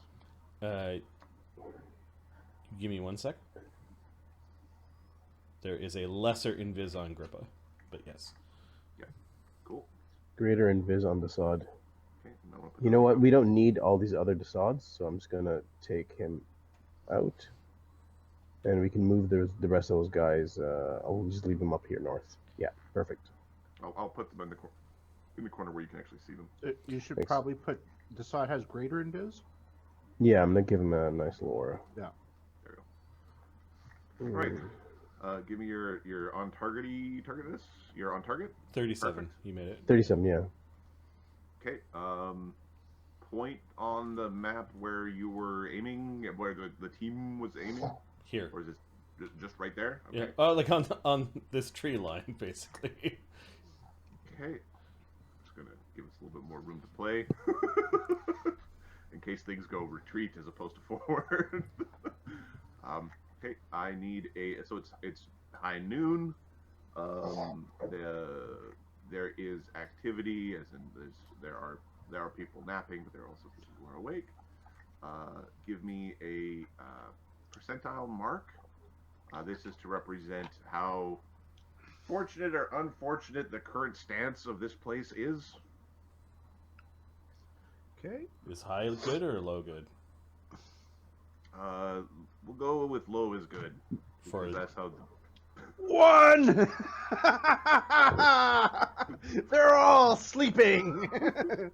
Give me 1 sec. There is a lesser invis on Grippa, but yes. Cool. Greater invis on Desaad. Okay. Now I'll put You know what? We don't need all these other Desaads, so I'm just gonna take him out. And we can move the rest of those guys. I'll just leave them up here north. Yeah, perfect. I'll put them in the corner where you can actually see them. You should Thanks. probably put Desaad has greater invis. Yeah, I'm gonna give him a nice little aura. Yeah. There you go. Right. Give me your on targetness. You're on target. 37. Perfect. You made it. 37, yeah. Okay. Point on the map where you were aiming, where the team was aiming, Here. or is it just right there? Okay. Yeah. Oh, like on this tree line, basically. Okay. Just gonna give us a little bit more room to play, in case things go retreat as opposed to forward. Okay. I need so it's high noon. There is activity, as in there are people napping, but there are also people who are awake. Give me a percentile mark. This is to represent how fortunate or unfortunate the current stance of this place is. Okay. Is high good or low good? We'll go with low is good. For Because that's how. 1. They're all sleeping.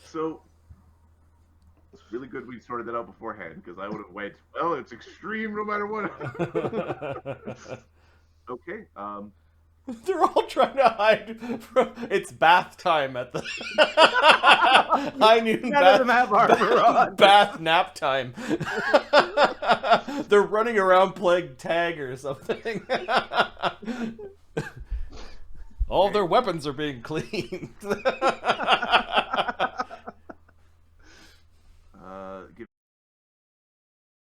So it's really good we sorted that out beforehand because I would have went. Well, it's extreme no matter what. Okay. They're all trying to hide from. It's bath time at the high noon None of them have armor on. bath nap time. They're running around playing tag or something. All their weapons are being cleaned.